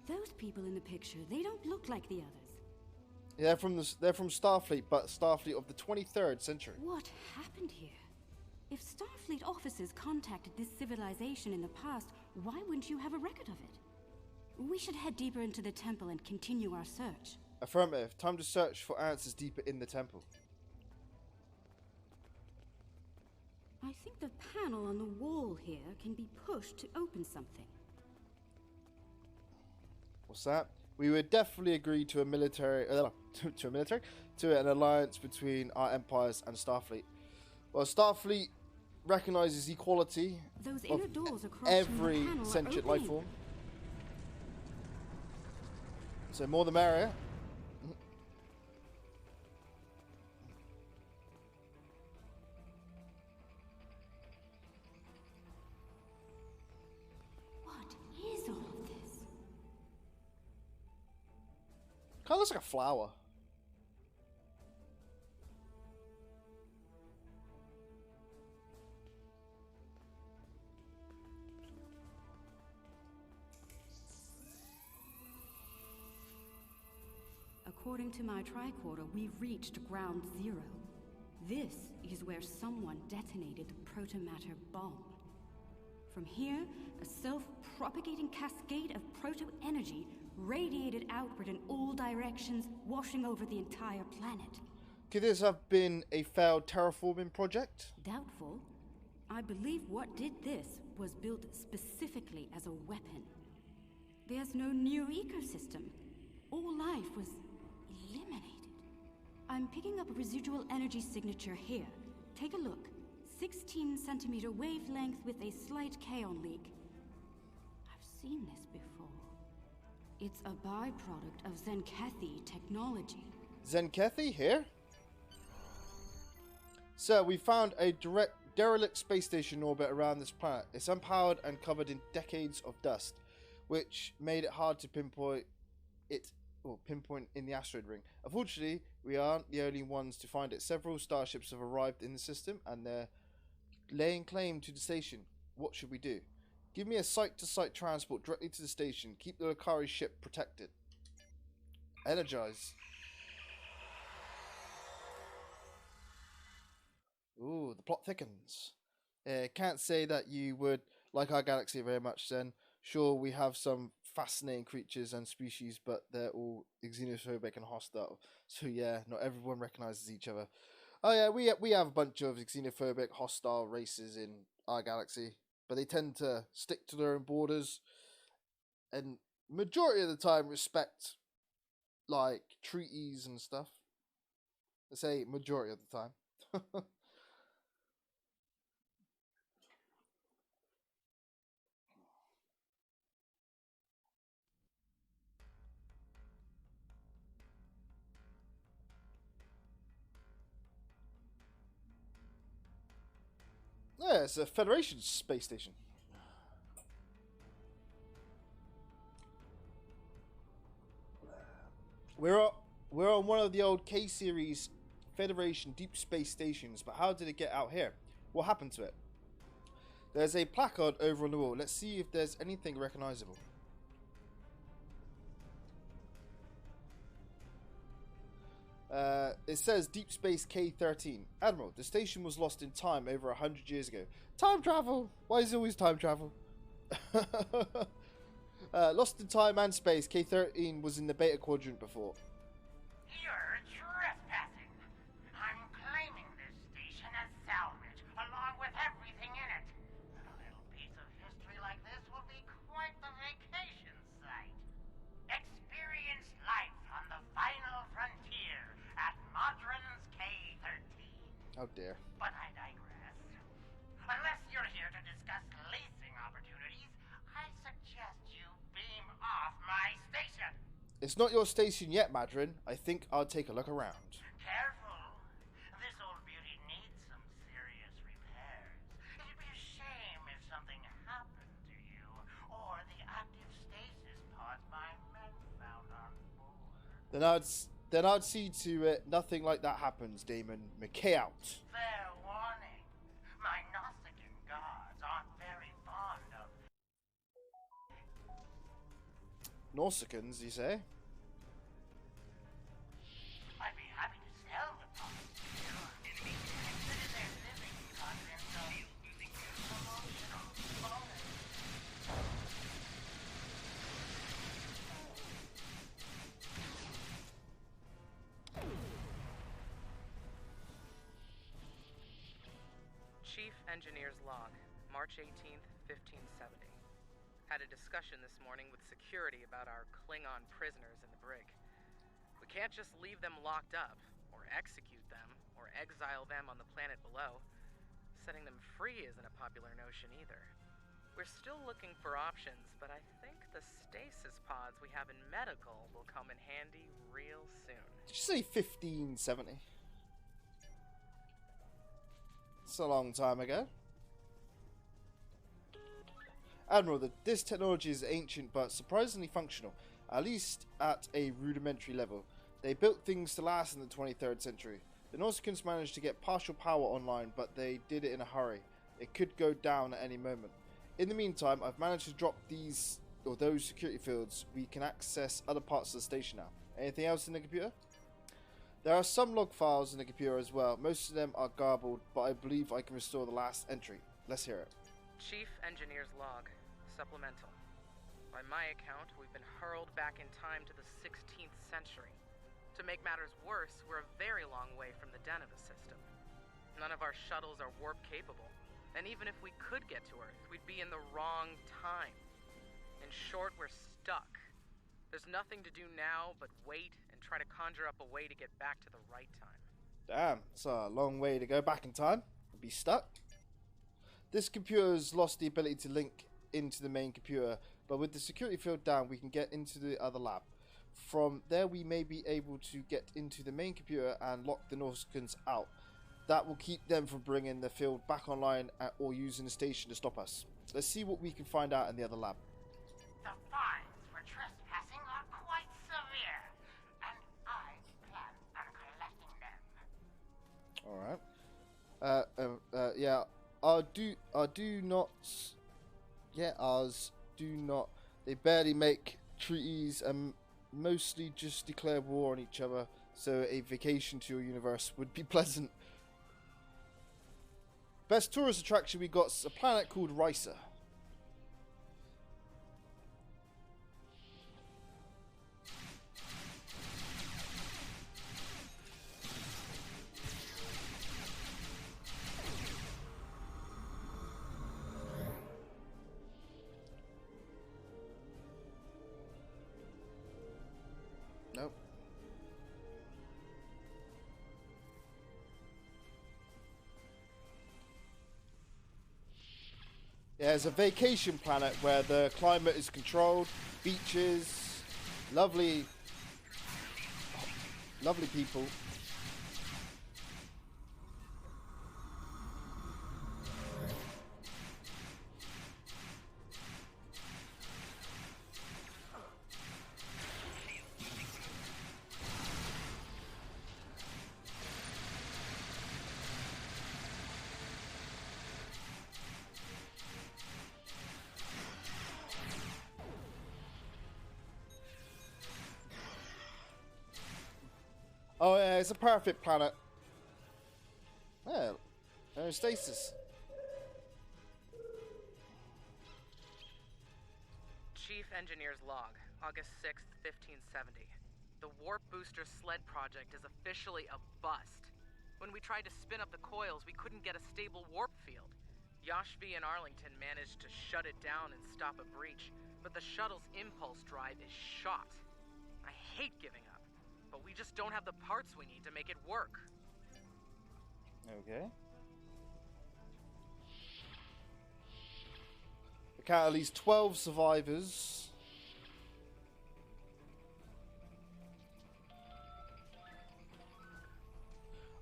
[SPEAKER 6] Those people in the picture, they don't look like the others.
[SPEAKER 1] Yeah, they're from Starfleet, but Starfleet of the 23rd century.
[SPEAKER 6] What happened here? If Starfleet officers contacted this civilization in the past, why wouldn't you have a record of it? We should head deeper into the temple and continue our search.
[SPEAKER 1] Affirmative. Time to search for answers deeper in the temple.
[SPEAKER 6] I think the panel on the wall here can be pushed to open something.
[SPEAKER 1] What's that? We would definitely agree to a military, to an alliance between our empires and Starfleet. Well, Starfleet recognizes equality
[SPEAKER 6] Those
[SPEAKER 1] of
[SPEAKER 6] inner doors across from
[SPEAKER 1] every
[SPEAKER 6] the panel are
[SPEAKER 1] sentient life
[SPEAKER 6] opening.
[SPEAKER 1] form. So more the merrier.
[SPEAKER 6] What is all of this?
[SPEAKER 1] Kind of looks like a flower.
[SPEAKER 6] According to my tricorder, we've reached ground zero. This is where someone detonated the protomatter bomb. From here, a self-propagating cascade of proto-energy radiated outward in all directions, washing over the entire planet.
[SPEAKER 1] Could this have been a failed terraforming project?
[SPEAKER 6] Doubtful. I believe what did this was built specifically as a weapon. There's no new ecosystem. All life was eliminated. I'm picking up a residual energy signature here. Take a look. 16 centimeter wavelength with a slight kaon leak. I've seen this before. It's a byproduct of Zenkethi technology.
[SPEAKER 1] Zenkethi here? So we found a derelict space station in orbit around this planet. It's unpowered and covered in decades of dust, which made it hard to pinpoint in the asteroid ring. Unfortunately, we aren't the only ones to find it. Several starships have arrived in the system and they're laying claim to the station. What should we do? Give me a site-to-site transport directly to the station. Keep the Lucari ship protected. Energize. Ooh, the plot thickens. Can't say that you would like our galaxy very much, then. Sure, we have some fascinating creatures and species, but they're all xenophobic and hostile. So yeah, not everyone recognizes each other. Oh yeah, we have a bunch of xenophobic, hostile races in our galaxy, but they tend to stick to their own borders, and majority of the time respect like treaties and stuff. I say majority of the time. Yeah, it's a Federation space station. We're on one of the old K-series Federation deep space stations, but how did it get out here? What happened to it? There's a placard over on the wall. Let's see if there's anything recognizable. It says Deep Space K-13. Admiral, the station was lost in time over 100 years ago. Time travel! Why is it always time travel? Lost in time and space, K-13 was in the Beta Quadrant before.
[SPEAKER 3] You're trespassing. I'm claiming this station as salvage, along with everything in it. A little piece of history like this will be quite the vacation site. Experience life on the final frontier at Modron's K-13.
[SPEAKER 1] Oh dear.
[SPEAKER 3] But I digress. Unless you're here to discuss leasing opportunities, I suggest you beam off my station.
[SPEAKER 1] It's not your station yet, Madron. I think I'll take a look around.
[SPEAKER 3] Careful. This old beauty needs some serious repairs. It'd be a shame if something happened to you, or the active stasis pods my men found on board.
[SPEAKER 1] Then I'd see to it nothing like that happens, Damon. McKay out.
[SPEAKER 3] Fair warning. My
[SPEAKER 1] Norsicans, you say?
[SPEAKER 3] I'd be happy to sell the products to you. Consider their living confidential, promotional bonus.
[SPEAKER 5] Chief Engineer's Log, March 18th, 1570. Had a discussion this morning with security about our Klingon prisoners in the brig. We can't just leave them locked up, or execute them, or exile them on the planet below. Setting them free isn't a popular notion either. We're still looking for options, but I think the stasis pods we have in medical will come in handy real soon.
[SPEAKER 1] Did you say 1570? It's a long time ago. Admiral, this technology is ancient but surprisingly functional, at least at a rudimentary level. They built things to last in the 23rd century. The Nausicaans managed to get partial power online, but they did it in a hurry. It could go down at any moment. In the meantime, I've managed to drop those security fields. We can access other parts of the station now. Anything else in the computer? There are some log files in the computer as well. Most of them are garbled, but I believe I can restore the last entry. Let's hear it.
[SPEAKER 5] Chief Engineer's Log, Supplemental. By my account, we've been hurled back in time to the 16th century. To make matters worse, we're a very long way from the Deneva system. None of our shuttles are warp capable, and even if we could get to Earth, we'd be in the wrong time. In short, we're stuck. There's nothing to do now but wait and try to conjure up a way to get back to the right time.
[SPEAKER 1] Damn, it's a long way to go back in time. Be stuck. This computer's lost the ability to link into the main computer, but with the security field down, we can get into the other lab. From there, we may be able to get into the main computer and lock the Norsicans out. That will keep them from bringing the field back online or using the station to stop us. Let's see what we can find out in the other lab.
[SPEAKER 3] The fines for trespassing are quite severe, and I plan on collecting them.
[SPEAKER 1] Alright. Yeah. I do not. Yeah, ours do not. They barely make treaties and mostly just declare war on each other, so a vacation to your universe would be pleasant. Best tourist attraction we got's a planet called Risa. Nope. Yeah, it's a vacation planet where the climate is controlled, beaches, lovely people. Oh yeah, it's a perfect planet. Yeah, there's stasis.
[SPEAKER 5] Chief Engineer's Log, August 6th, 1570. The Warp Booster Sled project is officially a bust. When we tried to spin up the coils, we couldn't get a stable warp field. Yashvi and Arlington managed to shut it down and stop a breach, but the shuttle's impulse drive is shot. I hate giving up, but we just don't have the parts we need to make it work.
[SPEAKER 1] Okay. We count at least 12 survivors.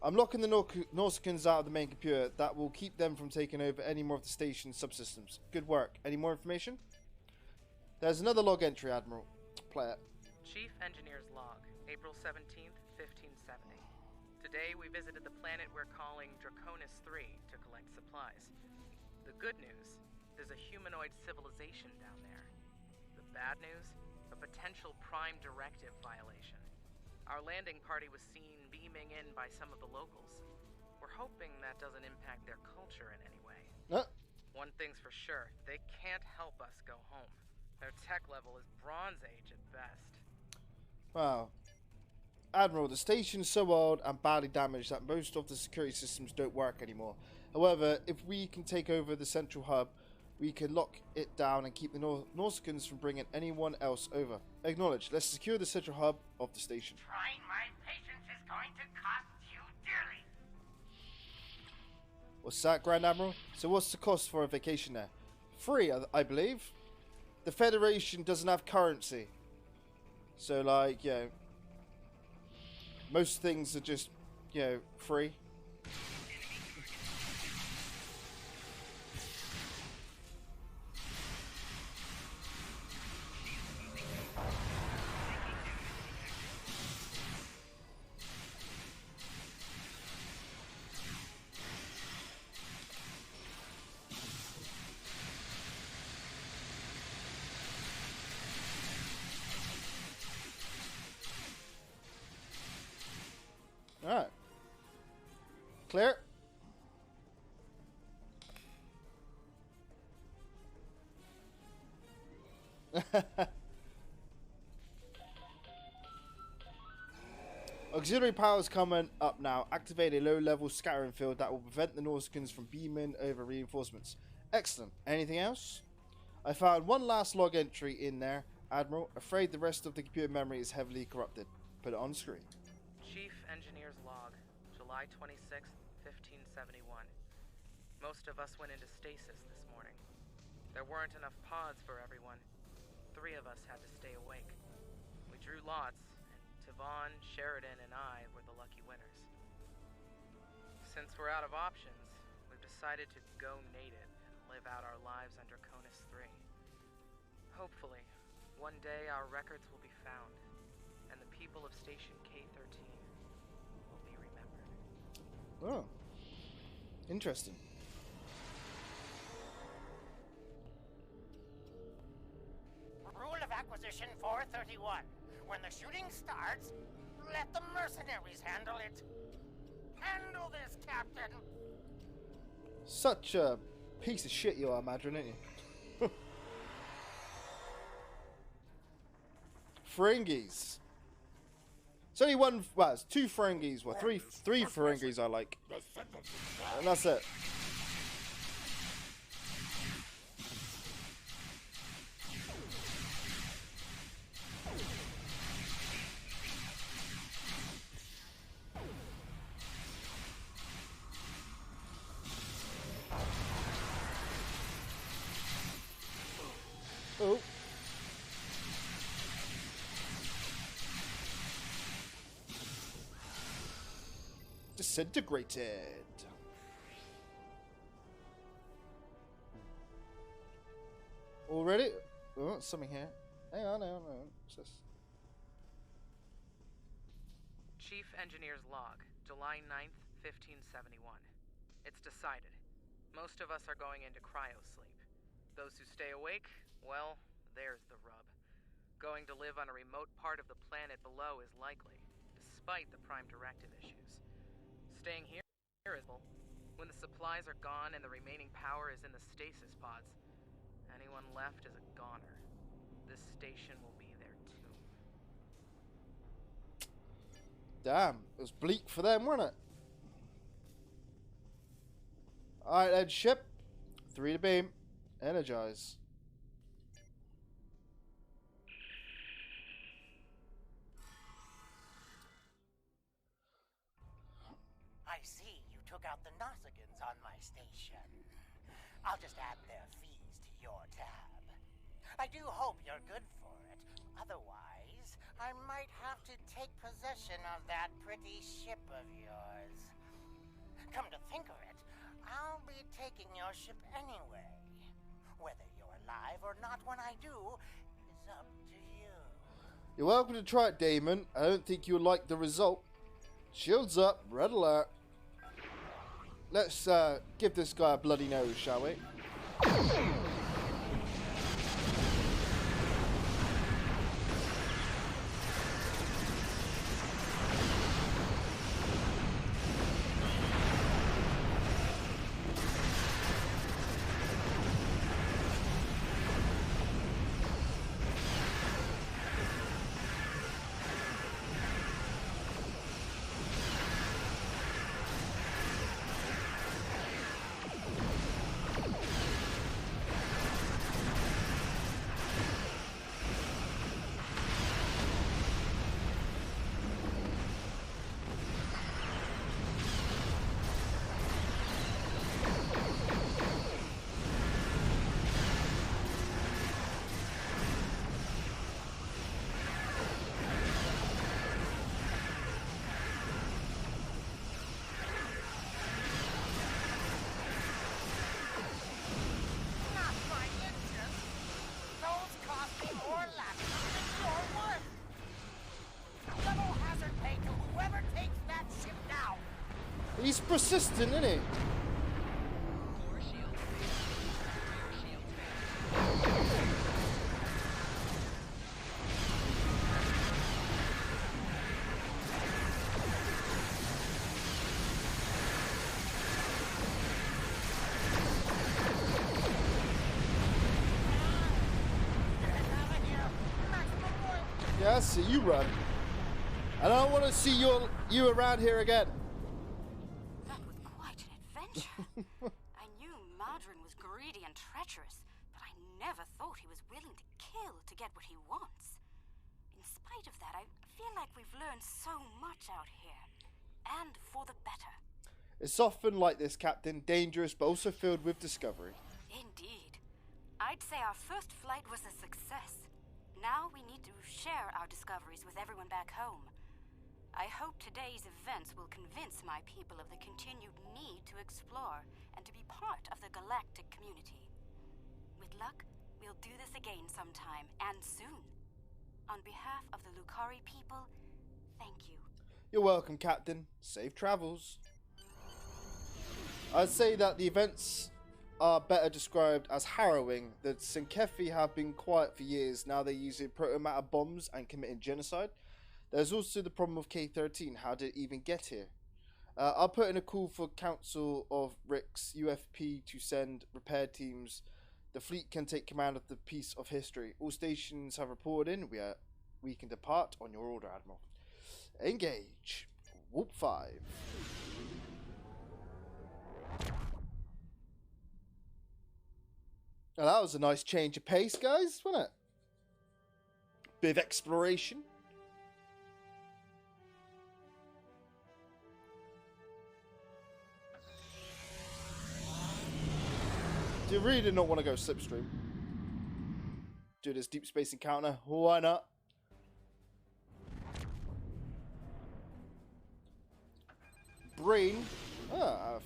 [SPEAKER 1] I'm locking the Nausicans out of the main computer. That will keep them from taking over any more of the station's subsystems. Good work. Any more information? There's another log entry, Admiral. Play it.
[SPEAKER 5] Chief Engineer's Log, April 17th, 1570. Today we visited the planet we're calling Draconis 3 to collect supplies. The good news, there's a humanoid civilization down there. The bad news? A potential Prime Directive violation. Our landing party was seen beaming in by some of the locals. We're hoping that doesn't impact their culture in any way. One thing's for sure, they can't help us go home. Their tech level is Bronze Age at best.
[SPEAKER 1] Wow. Admiral, the station's so old and badly damaged that most of the security systems don't work anymore. However, if we can take over the central hub, we can lock it down and keep the Nausicaans from bringing anyone else over. Acknowledge. Let's secure the central hub of the station.
[SPEAKER 3] Trying my patience is going to cost you dearly.
[SPEAKER 1] What's that, Grand Admiral? So what's the cost for a vacation there? Free, I believe. The Federation doesn't have currency. So, like, you know, most things are just, you know, free. Alright. Clear. Auxiliary power is coming up now. Activate a low-level scattering field that will prevent the Nausicaans from beaming over reinforcements. Excellent. Anything else? I found one last log entry in there, Admiral. Afraid the rest of the computer memory is heavily corrupted. Put it on screen.
[SPEAKER 5] Chief Engineer's Log, July 26th, 1571. Most of us went into stasis this morning. There weren't enough pods for everyone. 3 of us had to stay awake. We drew lots, and Tavon, Sheridan, and I were the lucky winners. Since we're out of options, we've decided to go native and live out our lives under Conus 3. Hopefully, one day our records will be found, and the people of Station K-13 will be remembered.
[SPEAKER 1] Oh. Interesting.
[SPEAKER 3] Rule of Acquisition 431. When the shooting starts, let the mercenaries handle it. Handle this, Captain.
[SPEAKER 1] Such a piece of shit you are, Madron, ain't you? Ferengis. It's only one. Well, it's 2 Ferengis. Well, three Ferengis I like, and that's it. Oh. Disintegrated. Already? Oh, something here. Hang on. What's this?
[SPEAKER 5] Chief Engineer's Log, July 9th, 1571. It's decided. Most of us are going into cryosleep. Those who stay awake, well, there's the rub. Going to live on a remote part of the planet below is likely, despite the Prime Directive issues. Staying here is when the supplies are gone and the remaining power is in the stasis pods. Anyone left is a goner. This station will be their tomb.
[SPEAKER 1] Damn, it was bleak for them, wasn't it? Alright, then, ship. 3 to beam. Energize.
[SPEAKER 3] I see you took out the Nausicaans on my station. I'll just add their fees to your tab. I do hope you're good for it. Otherwise, I might have to take possession of that pretty ship of yours. Come to think of it, I'll be taking your ship anyway. Whether you're alive or not when I do is up to you.
[SPEAKER 1] You're welcome to try it, Damon. I don't think you'll like the result. Shields up, red alert. Let's give this guy a bloody nose, shall we? He's persistent, isn't he? Yeah, I see you run. And I don't want to see you around here again.
[SPEAKER 4] That was quite an adventure. I knew Madron was greedy and treacherous, but I never thought he was willing to kill to get what he wants. In spite of that, I feel like we've learned so much out here. And for the better.
[SPEAKER 1] It's often like this, Captain. Dangerous, but also filled with discovery.
[SPEAKER 4] Indeed. I'd say our first flight was a success. Now we need to share our discoveries with everyone back home. I hope today's events will convince my people of the continued need to explore and to be part of the galactic community. With luck, we'll do this again sometime, and soon. On behalf of the Lucari people, thank you.
[SPEAKER 1] You're welcome, Captain. Safe travels. I'd say that the events are better described as harrowing. The Sinkefi have been quiet for years. Now they're using protomatter bombs and committing genocide. There's also the problem of K-13. How did it even get here? I'll put in a call for Council of Ricks UFP to send repair teams. The fleet can take command of the piece of history. All stations have reported in. We can depart on your order, Admiral. Engage. Warp 5. Now that was a nice change of pace, guys, wasn't it? Bit of exploration. Do you really not want to go slipstream? Do this deep space encounter? Why not? Breen. I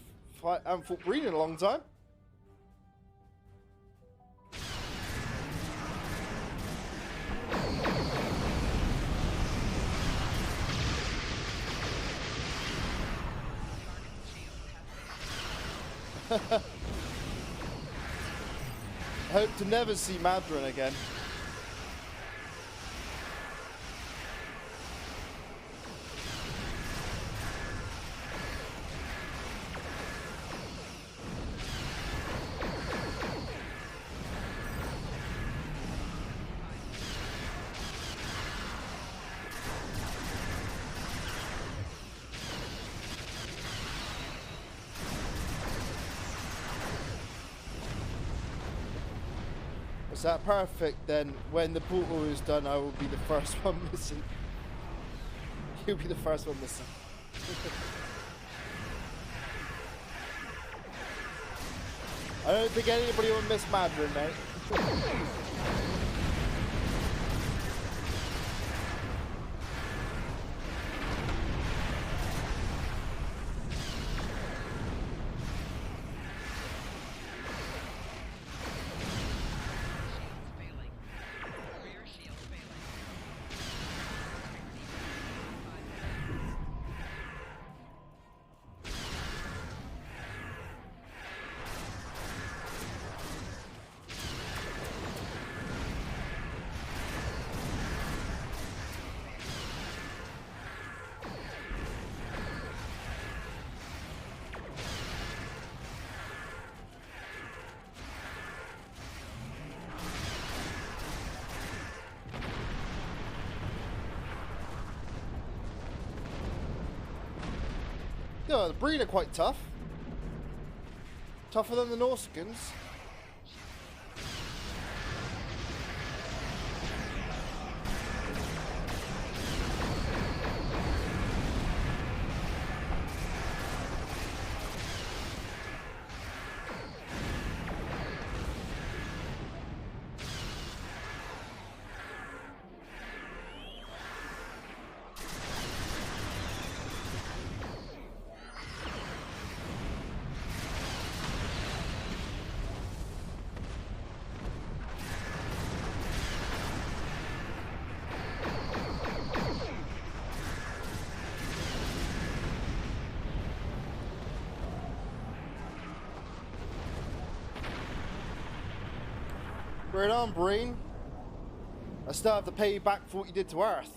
[SPEAKER 1] haven't fought Breen in a long time. I hope to never see Madron again. Is that perfect? Then when the portal is done, I will be the first one missing. You'll be the first one missing. I don't think anybody will miss Madron, mate. Yeah, the Breen are quite tough. Tougher than the Nausicaans. Right on, Breen. I still have to pay you back for what you did to Earth.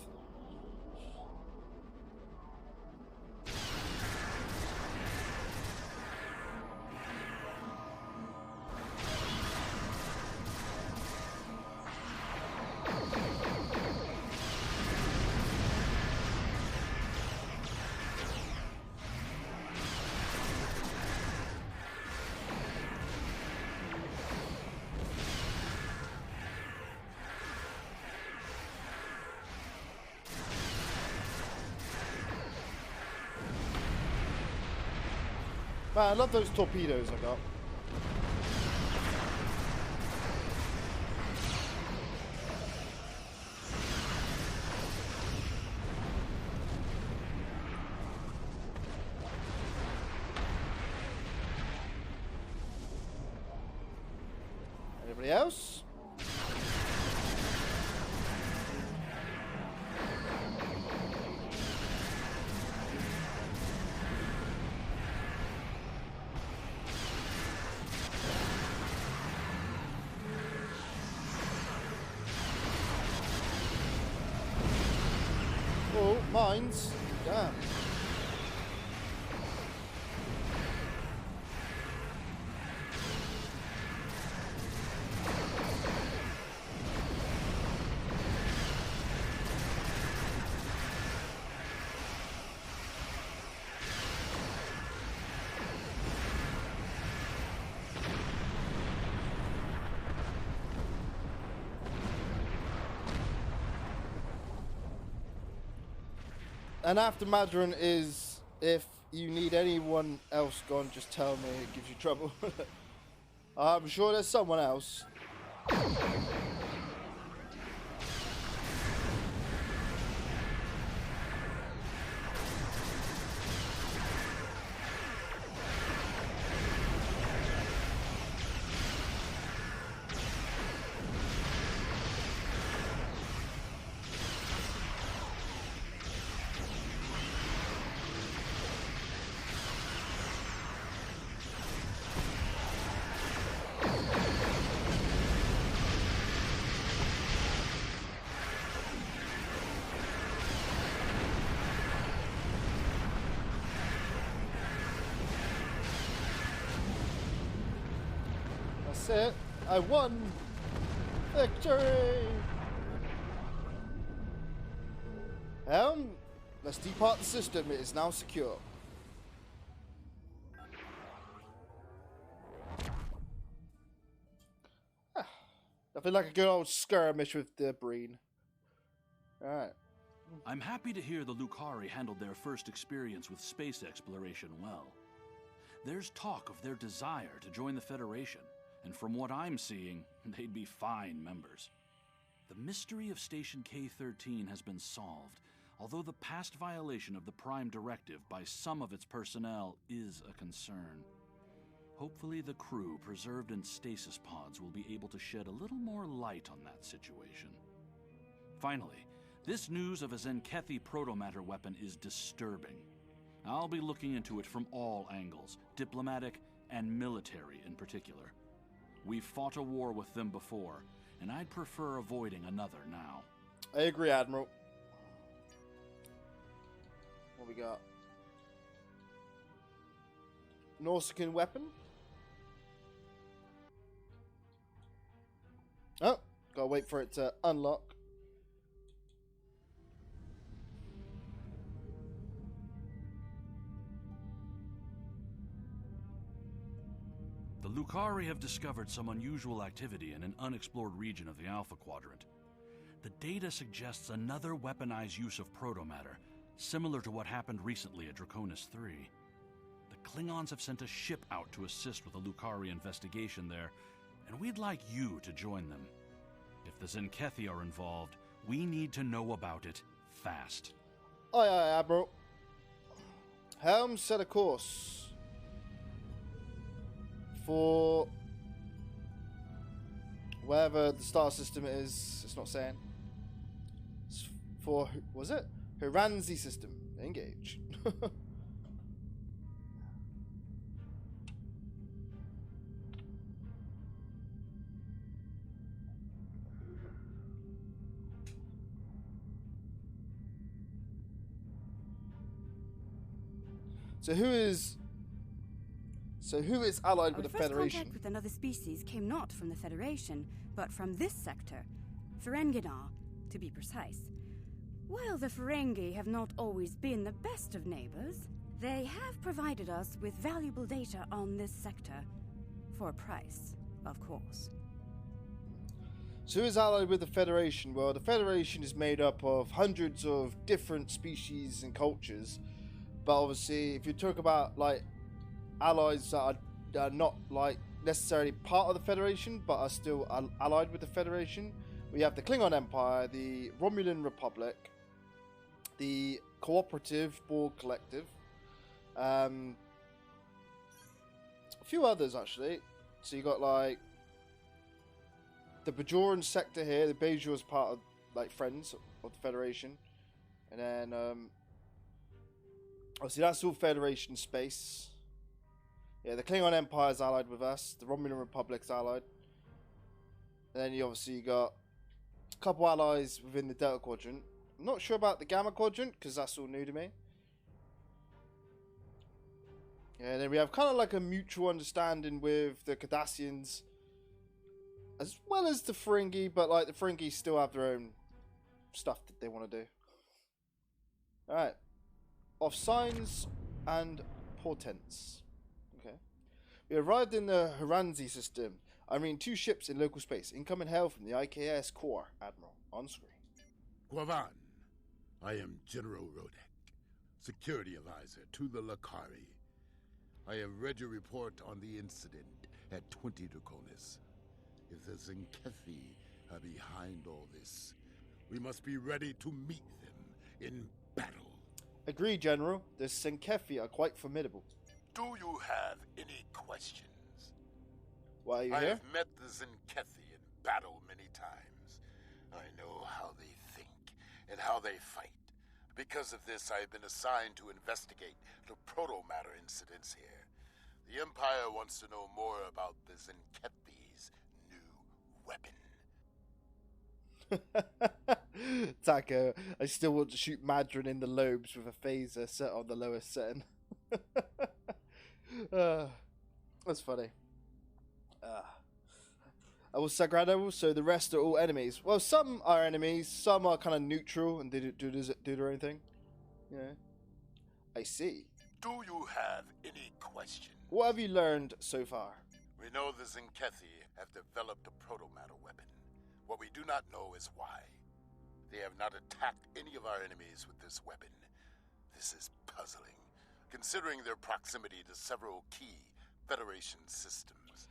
[SPEAKER 1] Man, I love those torpedoes I got. Anybody else? Oh, mines. Damn. And after Madron is, if you need anyone else gone, just tell me, it gives you trouble. I'm sure there's someone else. That's it. I won! Victory! Let's depart the system. It is now secure. Nothing like a good old skirmish with the Breen. Alright.
[SPEAKER 2] I'm happy to hear the Lucari handled their first experience with space exploration well. There's talk of their desire to join the Federation, and from what I'm seeing, they'd be fine members. The mystery of Station K-13 has been solved, although the past violation of the Prime Directive by some of its personnel is a concern. Hopefully the crew preserved in stasis pods will be able to shed a little more light on that situation. Finally, this news of a Zenkethi protomatter weapon is disturbing. I'll be looking into it from all angles, diplomatic and military in particular. We've fought a war with them before, and I'd prefer avoiding another now.
[SPEAKER 1] I agree, Admiral. What we got? Nausicaan weapon? Oh, gotta wait for it to unlock.
[SPEAKER 2] The Lucari have discovered some unusual activity in an unexplored region of the Alpha Quadrant. The data suggests another weaponized use of protomatter, similar to what happened recently at Draconis 3. The Klingons have sent a ship out to assist with the Lucari investigation there, and we'd like you to join them. If the Zenkethi are involved, we need to know about it fast.
[SPEAKER 1] Aye, aye, Admiral. Helm set a course for wherever the star system is. It's not saying. It's for, was it? Hiranzi system. Engage. So who is allied with the
[SPEAKER 6] Our first
[SPEAKER 1] Federation?
[SPEAKER 6] contact with another species came not from the Federation, but from this sector, Ferenginar, to be precise. While the Ferengi have not always been the best of neighbors, they have provided us with valuable data on this sector, for a price, of course.
[SPEAKER 1] So who is allied with the Federation? Well, the Federation is made up of hundreds of different species and cultures, but obviously, if you talk about like allies that are not like necessarily part of the Federation, but are still allied with the Federation, we have the Klingon Empire, the Romulan Republic, the Cooperative Borg Collective, a few others actually. So you got like the Bajoran sector here. The Bajor is part of like Friends of the Federation, and then obviously that's all Federation space. Yeah, the Klingon Empire is allied with us. The Romulan Republic's allied. And then you obviously got a couple allies within the Delta Quadrant. I'm not sure about the Gamma Quadrant because that's all new to me. Yeah, and then we have kind of like a mutual understanding with the Cardassians, as well as the Ferengi, but like the Ferengi still have their own stuff that they want to do. Alright. Of signs and portents. Okay. We arrived in the Haranzi system. I mean, 2 ships in local space. Incoming hail from the IKS Core, Admiral. On screen.
[SPEAKER 7] Guavan, I am General Rodek, security advisor to the Lakari. I have read your report on the incident at 20 Draconis. If the Zenkethi are behind all this, we must be ready to meet them in battle.
[SPEAKER 1] Agree, General. The Zenkethi are quite formidable.
[SPEAKER 7] Do you have any questions?
[SPEAKER 1] Why are you
[SPEAKER 7] I
[SPEAKER 1] here?
[SPEAKER 7] have met the Zenkethi in battle many times. I know how they think and how they fight. Because of this, I have been assigned to investigate the proto-matter incidents here. The Empire wants to know more about the Zenkethi's new weapon.
[SPEAKER 1] Taco, I still want to shoot Madron in the lobes with a phaser set on the lowest setting. That's funny. I was Sagrado, so the rest are all enemies. Well, some are enemies, some are kind of neutral and they do their own thing. Yeah. I see.
[SPEAKER 7] Do you have any questions?
[SPEAKER 1] What have you learned so far?
[SPEAKER 7] We know the Zenkethi have developed a proto-matter weapon. What we do not know is why. They have not attacked any of our enemies with this weapon. This is puzzling, considering their proximity to several key Federation systems.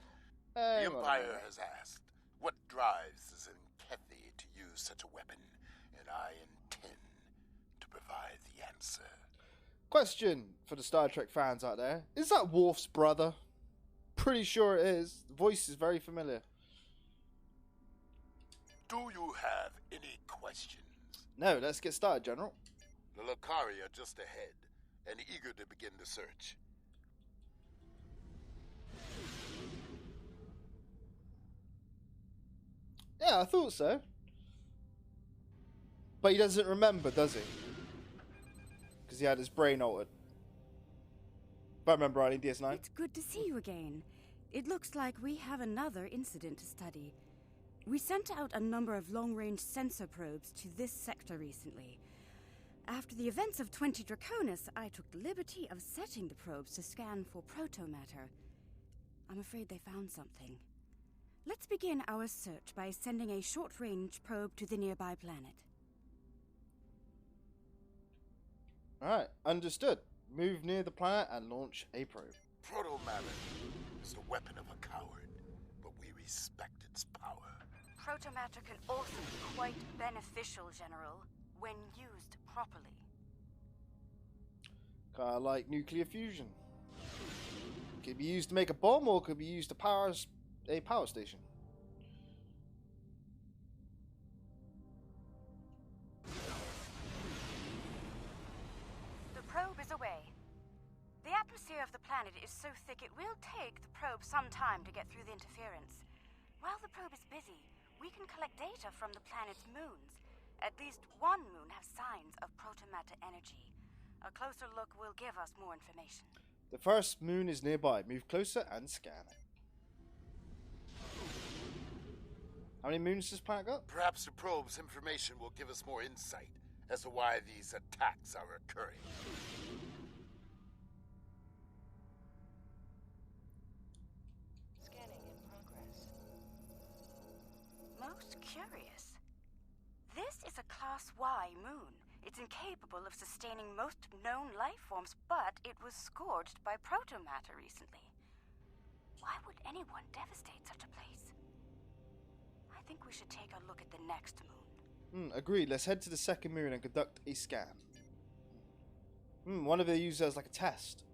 [SPEAKER 7] The Empire has asked, what drives the Zenkethi to use such a weapon? And I intend to provide the answer.
[SPEAKER 1] Question for the Star Trek fans out there. Is that Worf's brother? Pretty sure it is. The voice is very familiar.
[SPEAKER 7] Do you have any questions?
[SPEAKER 1] No, let's get started, General.
[SPEAKER 7] The Lakari are just ahead and eager to begin the search.
[SPEAKER 1] Yeah, I thought so. But he doesn't remember, does he? Because he had his brain altered. If I remember rightly, DS9.
[SPEAKER 6] It's good to see you again. It looks like we have another incident to study. We sent out a number of long-range sensor probes to this sector recently. After the events of 20 Draconis, I took the liberty of setting the probes to scan for proto-matter. I'm afraid they found something. Let's begin our search by sending a short-range probe to the nearby planet.
[SPEAKER 1] Alright, understood. Move near the planet and launch a probe.
[SPEAKER 7] Proto-matter is the weapon of a coward, but we respect its power.
[SPEAKER 4] Protomatter can also be quite beneficial, General, when used properly.
[SPEAKER 1] Kinda like nuclear fusion. Could be used to make a bomb or could be used to power a power station.
[SPEAKER 4] The probe is away. The atmosphere of the planet is so thick it will take the probe some time to get through the interference. While the probe is busy, we can collect data from the planet's moons. At least one moon has signs of protomatter energy. A closer look will give us more information.
[SPEAKER 1] The first moon is nearby. Move closer and scan it. How many moons does planet got?
[SPEAKER 7] Perhaps the probe's information will give us more insight as to why these attacks are occurring.
[SPEAKER 4] Scanning in progress. Most curious. This is a Class Y moon. It's incapable of sustaining most known life forms, but it was scourged by protomatter recently. Why would anyone devastate such a place? I think we should take a look at the next moon.
[SPEAKER 1] Agreed. Let's head to the second moon and conduct a scan. One of they use it as like a test.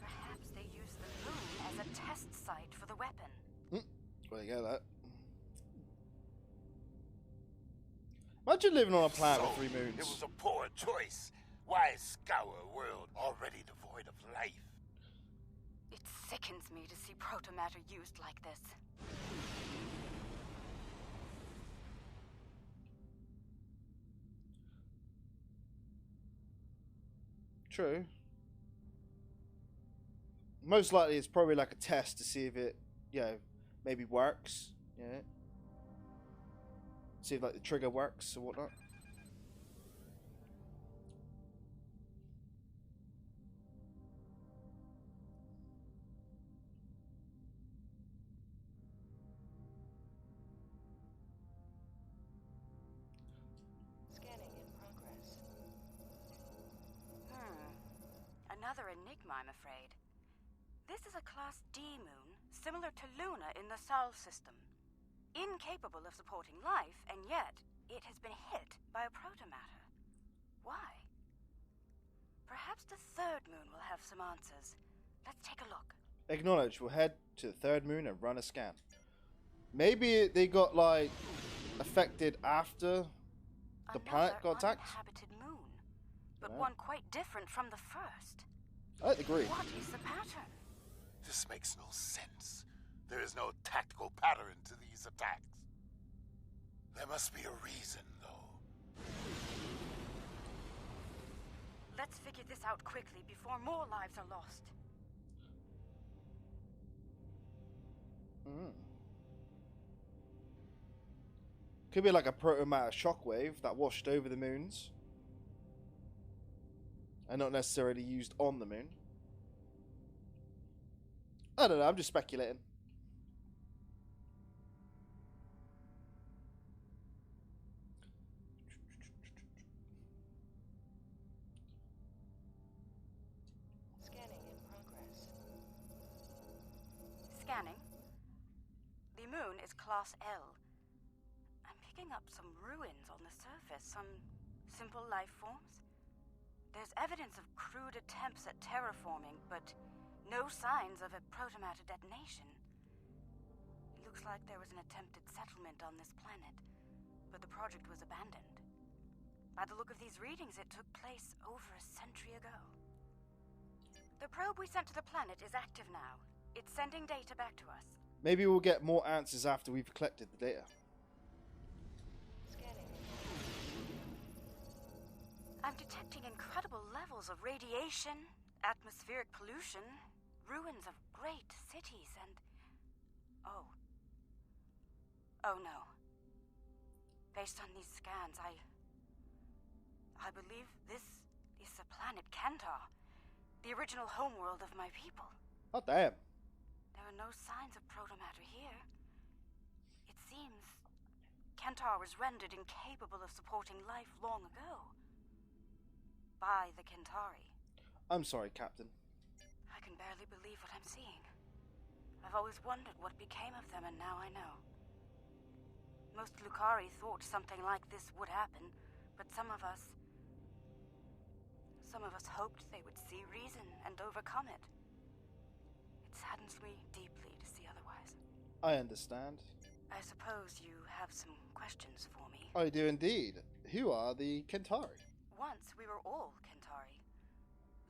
[SPEAKER 4] Perhaps they use the moon as a test site for the weapon.
[SPEAKER 1] Well, you get that. Imagine living on a planet with 3 moons.
[SPEAKER 7] It was a poor choice. Why scour a world already devoid of life?
[SPEAKER 4] It sickens me to see protomatter used like this.
[SPEAKER 1] True. Most likely it's probably like a test to see if it, maybe works. Yeah. See if like the trigger works or whatnot.
[SPEAKER 4] Scanning in progress. Another enigma, I'm afraid. This is a Class D moon, similar to Luna in the Sol system. Incapable of supporting life, and yet it has been hit by a protomatter. Why? Perhaps the third moon will have some answers. Let's take a look.
[SPEAKER 1] Acknowledge. We'll head to the third moon and run a scan. Maybe they got like affected after the planet got attacked.
[SPEAKER 4] Uninhabited moon, but one quite different from the first.
[SPEAKER 1] I agree.
[SPEAKER 4] What is the pattern?
[SPEAKER 7] This makes no sense. There is no tactical pattern to these attacks. There must be a reason, though.
[SPEAKER 4] Let's figure this out quickly before more lives are lost.
[SPEAKER 1] Could be like a protomatter shockwave that washed over the moons. And not necessarily used on the moon. I don't know, I'm just speculating.
[SPEAKER 4] Scanning in progress. Scanning. The moon is Class L. I'm picking up some ruins on the surface, some simple life forms. There's evidence of crude attempts at terraforming, but no signs of a protomatter detonation. It looks like there was an attempted settlement on this planet, but the project was abandoned. By the look of these readings, it took place over a century ago. The probe we sent to the planet is active now. It's sending data back to us.
[SPEAKER 1] Maybe we'll get more answers after we've collected the data.
[SPEAKER 4] I'm detecting incredible levels of radiation, atmospheric pollution, ruins of great cities, and... Oh no. Based on these scans, I believe this is the planet Kentar, the original homeworld of my people.
[SPEAKER 1] Oh, damn.
[SPEAKER 4] There are no signs of protomatter here. It seems Kentar was rendered incapable of supporting life long ago. By the Kentari.
[SPEAKER 1] I'm sorry, Captain.
[SPEAKER 4] I can barely believe what I'm seeing. I've always wondered what became of them, and now I know. Most Lukari thought something like this would happen, but some of us hoped they would see reason and overcome it. It saddens me deeply to see otherwise.
[SPEAKER 1] I understand.
[SPEAKER 4] I suppose you have some questions for me.
[SPEAKER 1] I do indeed. Who are the Kentari?
[SPEAKER 4] Once we were all Kentari.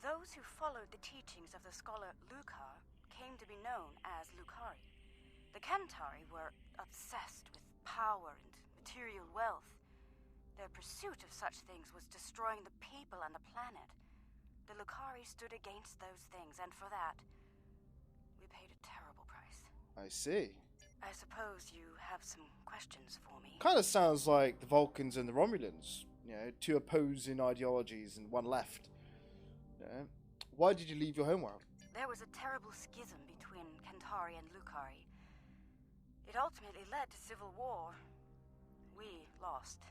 [SPEAKER 4] Those who followed the teachings of the scholar Lukar came to be known as Lukari. The Kentari were obsessed with power and material wealth. Their pursuit of such things was destroying the people and the planet. The Lucarii stood against those things, and for that, we paid a terrible price.
[SPEAKER 1] I see.
[SPEAKER 4] I suppose you have some questions for me.
[SPEAKER 1] Kind of sounds like the Vulcans and the Romulans. You know, two opposing ideologies and one left. You know, why did you leave your homeworld?
[SPEAKER 4] There was a terrible schism between Kentari and Lucarii. It ultimately led to civil war. We lost.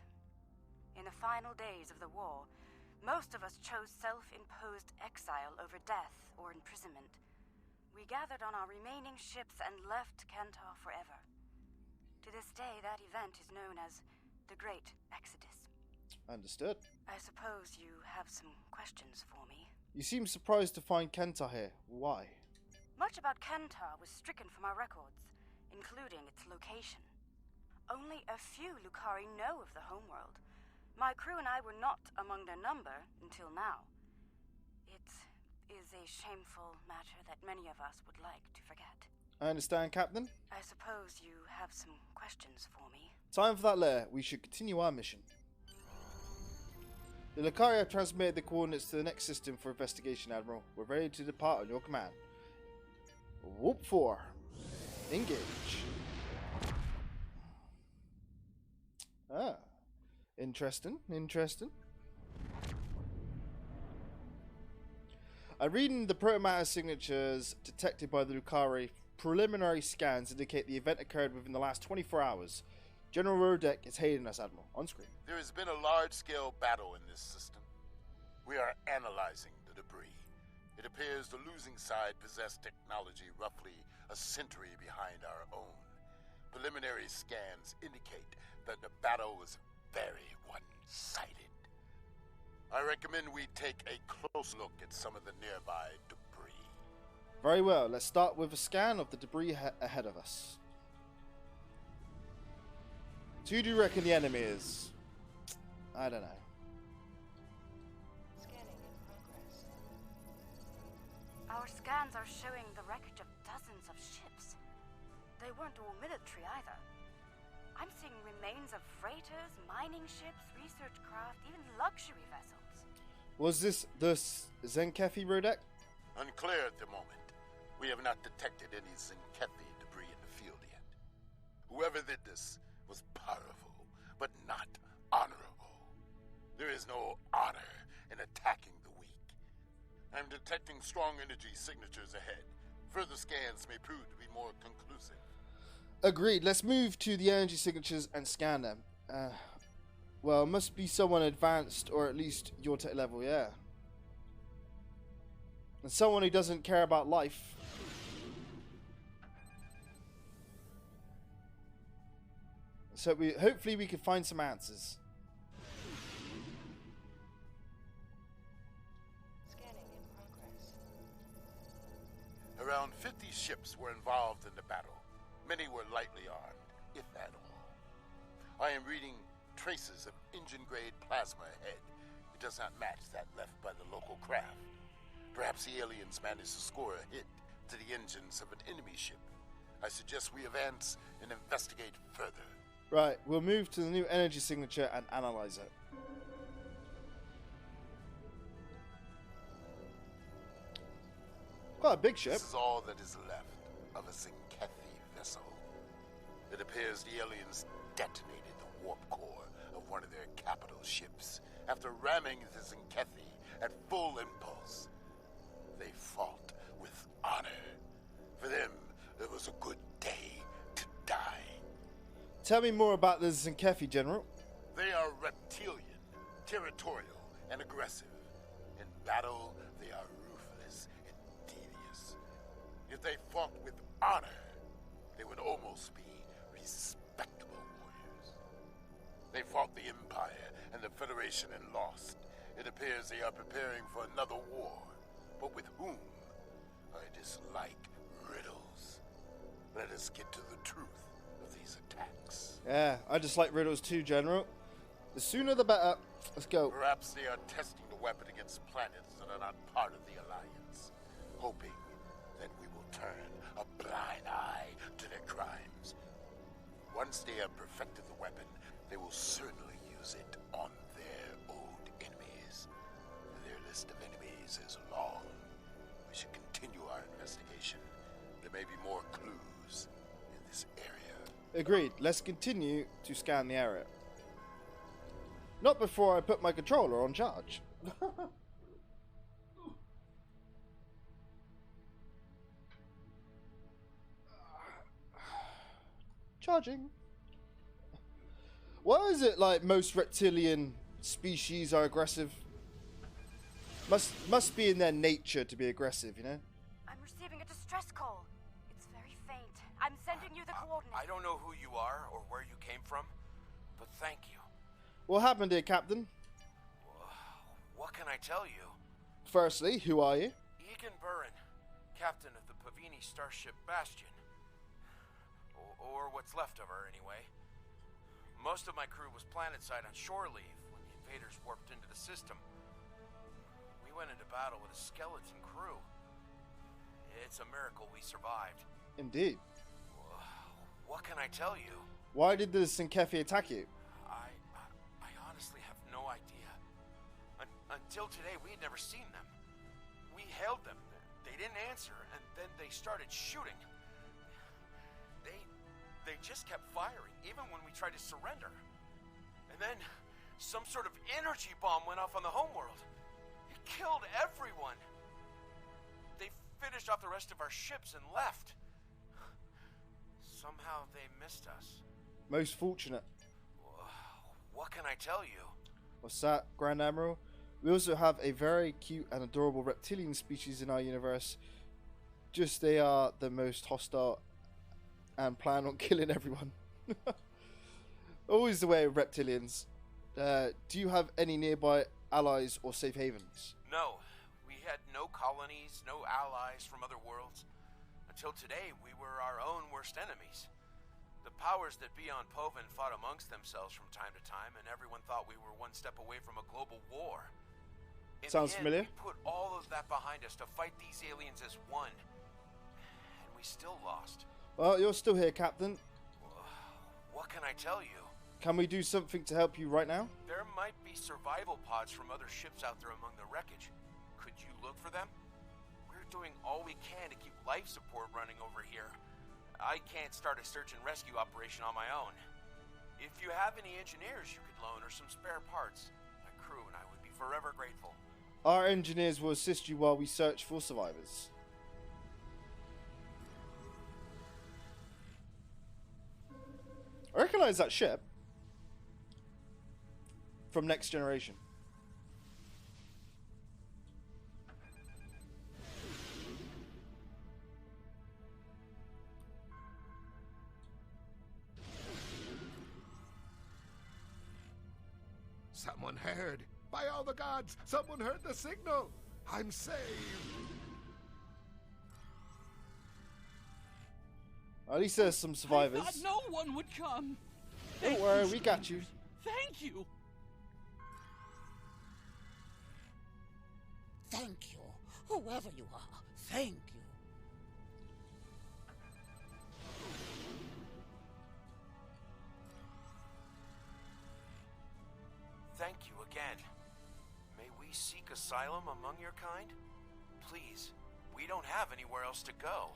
[SPEAKER 4] In the final days of the war, most of us chose self-imposed exile over death or imprisonment. We gathered on our remaining ships and left Kentar forever. To this day, that event is known as the Great Exodus.
[SPEAKER 1] Understood.
[SPEAKER 4] I suppose you have some questions for me.
[SPEAKER 1] You seem surprised to find Kentar here. Why?
[SPEAKER 4] Much about Kentar was stricken from our records, including its location. Only a few Lucarii know of the homeworld. My crew and I were not among their number until now. It is a shameful matter that many of us would like to forget.
[SPEAKER 1] I understand, Captain.
[SPEAKER 4] I suppose you have some questions for me.
[SPEAKER 1] Time for that lair. We should continue our mission. The Lucarii have transmitted the coordinates to the next system for investigation, Admiral. We're ready to depart on your command. Whoop 4. Engage. Ah. Interesting. I read in the protomatter signatures detected by the Lucarii. Preliminary scans indicate the event occurred within the last 24 hours. General Rodek is hailing us, Admiral. On screen.
[SPEAKER 7] There has been a large-scale battle in this system. We are analyzing the debris. It appears the losing side possessed technology roughly a century behind our own. Preliminary scans indicate that the battle was very one-sided. I recommend we take a close look at some of the nearby debris.
[SPEAKER 1] Very well. Let's start with a scan of the debris ahead of us. So who do you reckon the enemy is? I don't know.
[SPEAKER 4] Scanning in progress. Our scans are showing the wreckage of dozens of ships. They weren't all military either. I'm seeing remains of freighters, mining ships, research craft, even luxury vessels.
[SPEAKER 1] Was this the Zenkethi, Rodek?
[SPEAKER 7] Unclear at the moment. We have not detected any Zenkethi debris in the field yet. Whoever did this was powerful, but not honorable. There is no honor in attacking the weak. I'm detecting strong energy signatures ahead. Further scans may prove to be more conclusive.
[SPEAKER 1] Agreed. Let's move to the energy signatures and scan them. Well, must be someone advanced, or at least your tech level, yeah. And someone who doesn't care about life. So hopefully we can find some answers.
[SPEAKER 4] Scanning in progress.
[SPEAKER 7] Around 50 ships were involved in the battle. Many were lightly armed, if at all. I am reading traces of engine-grade plasma ahead. It does not match that left by the local craft. Perhaps the aliens managed to score a hit to the engines of an enemy ship. I suggest we advance and investigate further.
[SPEAKER 1] Right, we'll move to the new energy signature and analyze it. Quite a big ship.
[SPEAKER 7] This is all that is left of a Zenkethi vessel. It appears the aliens detonated the warp core of one of their capital ships after ramming the Zenkethi at full impulse. They fought with honor. For them, it was a good day to die.
[SPEAKER 1] Tell me more about the Zenkethi, General.
[SPEAKER 7] They are reptilian, territorial, and aggressive. In battle, they are ruthless and devious. If they fought with honor, they would almost be respectable warriors. They fought the Empire and the Federation and lost. It appears they are preparing for another war. But with whom? I dislike riddles. Let us get to the truth of these attacks.
[SPEAKER 1] Yeah, I just like riddles too, General. The sooner the better. Let's go.
[SPEAKER 7] Perhaps they are testing the weapon against planets that are not part of the Alliance, hoping that we will turn a blind eye to their crimes. Once they have perfected the weapon, they will certainly use use it on their old enemies. Their list of enemies is long. We should continue our investigation. There may be more clues in this area.
[SPEAKER 1] Agreed. Let's continue to scan the area. Not before I put my controller on charge. Charging. Why is it like most reptilian species are aggressive? Must be in their nature to be aggressive, you know?
[SPEAKER 4] I'm receiving a distress call. It's very faint. I'm sending you the coordinates.
[SPEAKER 8] I don't know who you are or where you came from, but thank you.
[SPEAKER 1] What happened here, Captain?
[SPEAKER 8] What can I tell you?
[SPEAKER 1] Firstly, who are you?
[SPEAKER 8] Egan Burin, captain of the Pavini starship Bastion. Or what's left of her, anyway. Most of my crew was planetside on shore leave when the invaders warped into the system. We went into battle with a skeleton crew. It's a miracle we survived.
[SPEAKER 1] Indeed.
[SPEAKER 8] What can I tell you?
[SPEAKER 1] Why did the Sinkefi attack you?
[SPEAKER 8] I honestly have no idea. Until today, we had never seen them. We hailed them. They didn't answer, and then they started shooting. They just kept firing, even when we tried to surrender. And then, some sort of energy bomb went off on the homeworld. It killed everyone. They finished off the rest of our ships and left. Somehow they missed us.
[SPEAKER 1] Most fortunate.
[SPEAKER 8] What can I tell you?
[SPEAKER 1] What's that, Grand Admiral? We also have a very cute and adorable reptilian species in our universe. Just they are the most hostile and plan on killing everyone. Always the way of reptilians. Do you have any nearby allies or safe havens?
[SPEAKER 8] No. We had no colonies, no allies from other worlds. Until today, we were our own worst enemies. The powers that be on Povan fought amongst themselves from time to time, and everyone thought we were one step away from a global war.
[SPEAKER 1] Sounds familiar.
[SPEAKER 8] We put all of that behind us to fight these aliens as one. And we still lost.
[SPEAKER 1] Well, you're still here, Captain.
[SPEAKER 8] What can I tell you?
[SPEAKER 1] Can we do something to help you right now?
[SPEAKER 8] There might be survival pods from other ships out there among the wreckage. Could you look for them? We're doing all we can to keep life support running over here. I can't start a search and rescue operation on my own. If you have any engineers you could loan or some spare parts, my crew and I would be forever grateful.
[SPEAKER 1] Our engineers will assist you while we search for survivors. I recognize that ship from Next Generation.
[SPEAKER 9] Someone heard. By all the gods, someone heard the signal. I'm saved.
[SPEAKER 1] At least there's some survivors.
[SPEAKER 2] I thought no one would come.
[SPEAKER 1] Don't worry, we got you.
[SPEAKER 2] Thank you.
[SPEAKER 3] Thank you, whoever you are. Thank you.
[SPEAKER 8] Thank you again. May we seek asylum among your kind? Please, we don't have anywhere else to go.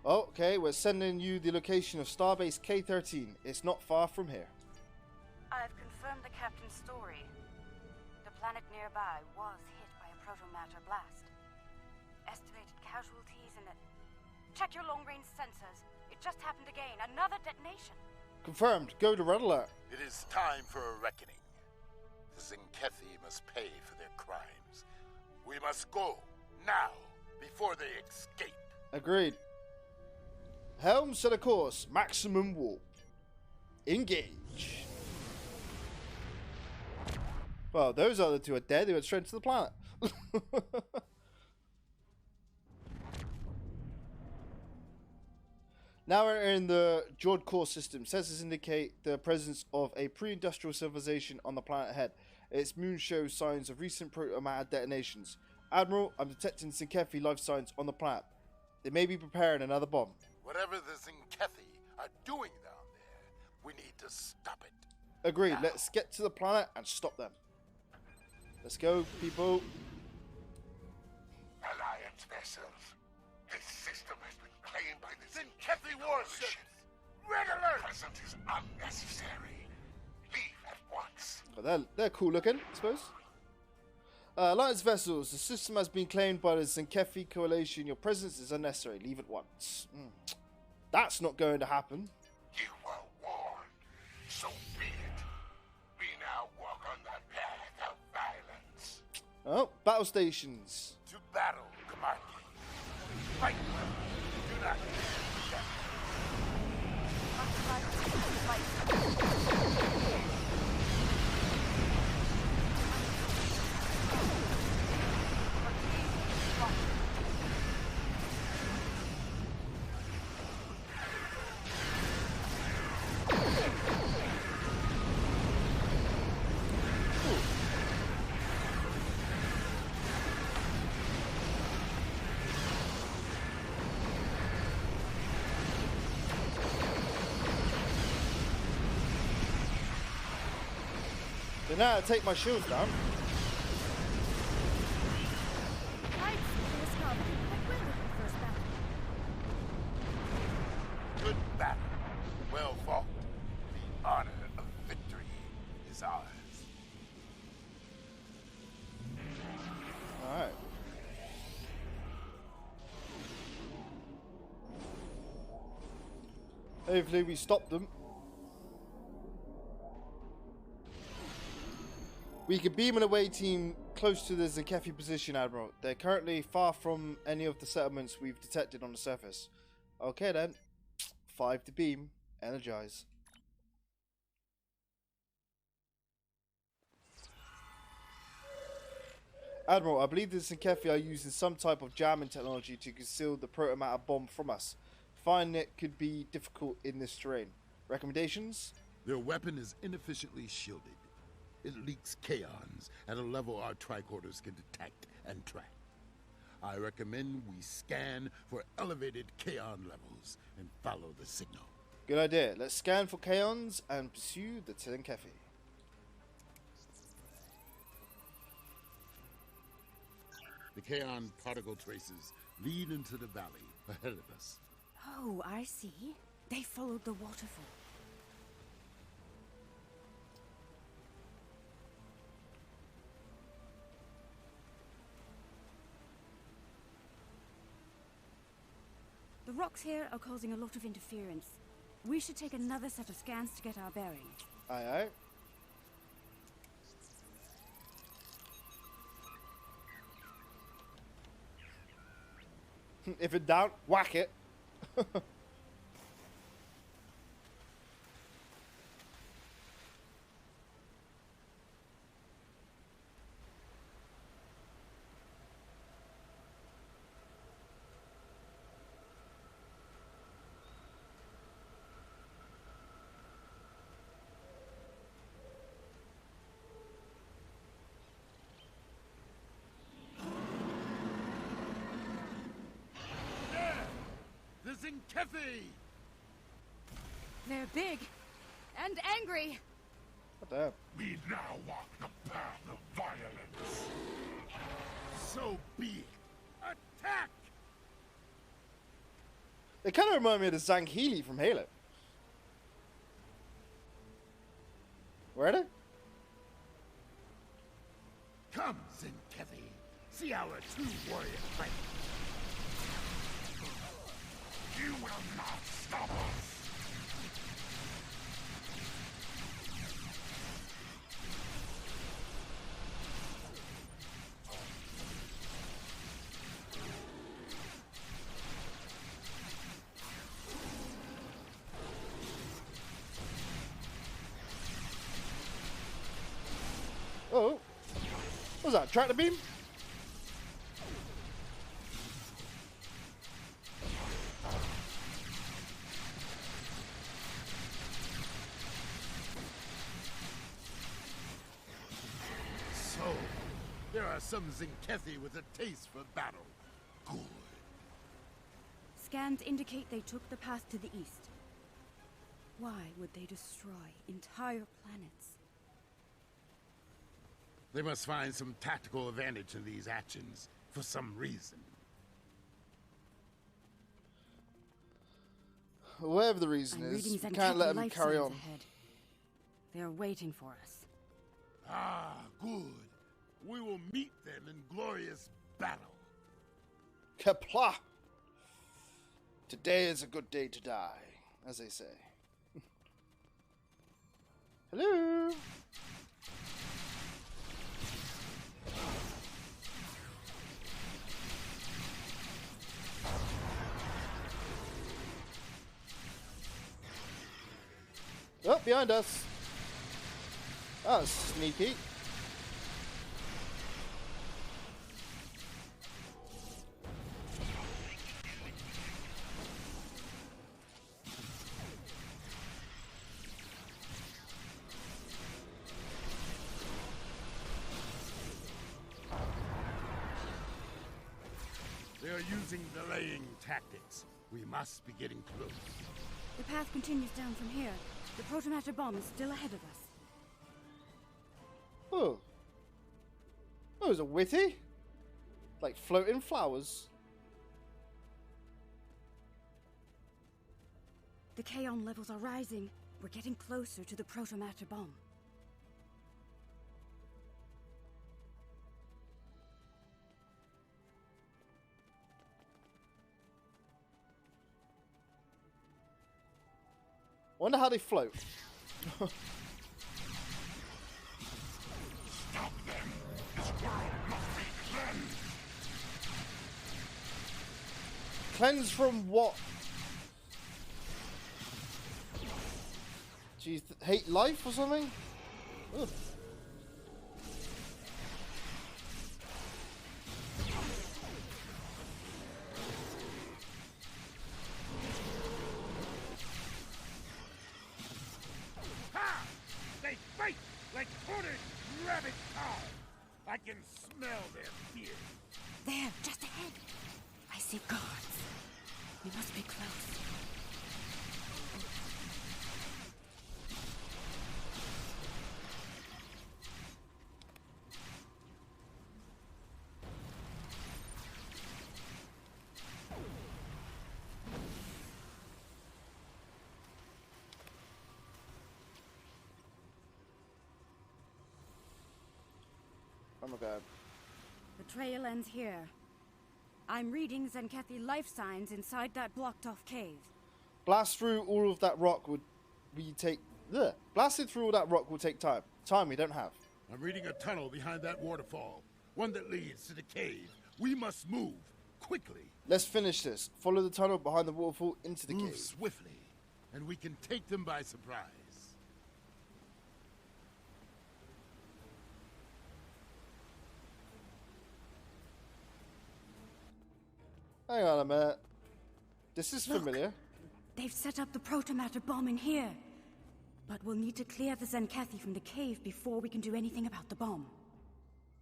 [SPEAKER 1] Okay, we're sending you the location of Starbase K-13. It's not far from here.
[SPEAKER 4] I've confirmed the captain's story. The planet nearby was hit by a protomatter blast. Estimated casualties in it. Check your long-range sensors. It just happened again. Another detonation.
[SPEAKER 1] Confirmed. Go to Red Alert.
[SPEAKER 7] It is time for a reckoning. The Sinkefi must pay for their crimes. We must go, now, before they escape.
[SPEAKER 1] Agreed. Helm set a course. Maximum warp. Engage. Well, those other two are dead. They went straight to the planet. Now we're in the Jord core system. Sensors indicate the presence of a pre-industrial civilization on the planet ahead. Its moon shows signs of recent proto-matter detonations. Admiral, I'm detecting Sinkefi life signs on the planet. They may be preparing another bomb.
[SPEAKER 7] Whatever the Sinkefi are doing down there, we need to stop it.
[SPEAKER 1] Agreed. Let's get to the planet and stop them. Let's go, people.
[SPEAKER 9] Alliance vessels. This system has been claimed by the
[SPEAKER 8] Zinkethi warships! Red alert!
[SPEAKER 9] Present is unnecessary. Leave at once.
[SPEAKER 1] But they're cool looking, I suppose. Alliance vessels. The system has been claimed by the Zinkethi Coalition. Your presence is unnecessary. Leave at once. That's not going to happen.
[SPEAKER 9] You were warned. So be it. We now walk on the path of violence.
[SPEAKER 1] Oh, battle stations.
[SPEAKER 8] To battle, Commander. Fight! Do not
[SPEAKER 1] They know how to take my shields down.
[SPEAKER 8] Good battle. Well fought. The honor of victory is ours.
[SPEAKER 1] Alright. Hopefully we stop them. We can beam an away team close to the Zinkethi position, Admiral. They're currently far from any of the settlements we've detected on the surface. Okay then. 5 to beam. Energize. Admiral, I believe the Zinkethi are using some type of jamming technology to conceal the protomatter bomb from us. Finding it could be difficult in this terrain. Recommendations?
[SPEAKER 7] Their weapon is inefficiently shielded. It leaks kaons at a level our tricorders can detect and track. I recommend we scan for elevated kaon levels and follow the signal.
[SPEAKER 1] Good idea. Let's scan for kaons and pursue the Zinkethi.
[SPEAKER 7] The kaon particle traces lead into the valley ahead of us.
[SPEAKER 6] Oh, I see. They followed the waterfall. The rocks here are causing a lot of interference. We should take another set of scans to get our bearings.
[SPEAKER 1] Aye aye. If in doubt, whack it.
[SPEAKER 7] The Zinkethi!
[SPEAKER 6] They're big and angry.
[SPEAKER 1] What the hell?
[SPEAKER 9] We now walk the path of violence.
[SPEAKER 7] So be it. Attack!
[SPEAKER 1] They kind of remind me of the Zanghili from Halo. Where are they?
[SPEAKER 7] Come, Zinkethi. See our true warrior fight.
[SPEAKER 9] You will not stop us.
[SPEAKER 1] Oh. What was that? Tractor beam?
[SPEAKER 7] So, there are some Zinkethi with a taste for battle. Good.
[SPEAKER 6] Scans indicate they took the path to the east. Why would they destroy entire planets?
[SPEAKER 7] They must find some tactical advantage in these actions, for some reason.
[SPEAKER 1] Whatever the reason
[SPEAKER 6] I'm
[SPEAKER 1] is,
[SPEAKER 6] reading
[SPEAKER 1] we can't let them
[SPEAKER 6] life
[SPEAKER 1] carry
[SPEAKER 6] signs
[SPEAKER 1] on.
[SPEAKER 6] ahead. They're waiting for us.
[SPEAKER 7] Ah, good. We will meet them in glorious battle.
[SPEAKER 1] Kapla! Today is a good day to die, as they say. Hello? Oh, behind us. Oh, sneaky.
[SPEAKER 7] They are using delaying tactics. We must be getting close.
[SPEAKER 6] The path continues down from here. The protomatter bomb is still ahead of us.
[SPEAKER 1] Oh. Oh, is it witty? Like floating flowers.
[SPEAKER 6] The Kaon levels are rising. We're getting closer to the protomatter bomb.
[SPEAKER 1] Wonder how they float.
[SPEAKER 9] Stop them! This world must be cleansed!
[SPEAKER 1] Cleanse from what? Jeez, hate life or something? Ugh.
[SPEAKER 7] Ha! They fight like hooded rabbit cows. I can smell their fear.
[SPEAKER 6] There, just ahead. I see guards. We must be close.
[SPEAKER 1] Oh my god.
[SPEAKER 6] The trail ends here. I'm reading Zenkethy life signs inside that blocked-off cave.
[SPEAKER 1] Blast through all of that rock would take. Ugh. Blasting through all that rock will take time. Time we don't have.
[SPEAKER 7] I'm reading a tunnel behind that waterfall. One that leads to the cave. We must move quickly.
[SPEAKER 1] Let's finish this. Follow the tunnel behind the waterfall into the
[SPEAKER 7] Move
[SPEAKER 1] cave.
[SPEAKER 7] swiftly, and we can take them by surprise.
[SPEAKER 1] Hang on a minute. This is
[SPEAKER 6] Look.
[SPEAKER 1] familiar.
[SPEAKER 6] They've set up the protomatter bomb in here. But we'll need to clear the Zenkethy from the cave before we can do anything about the bomb.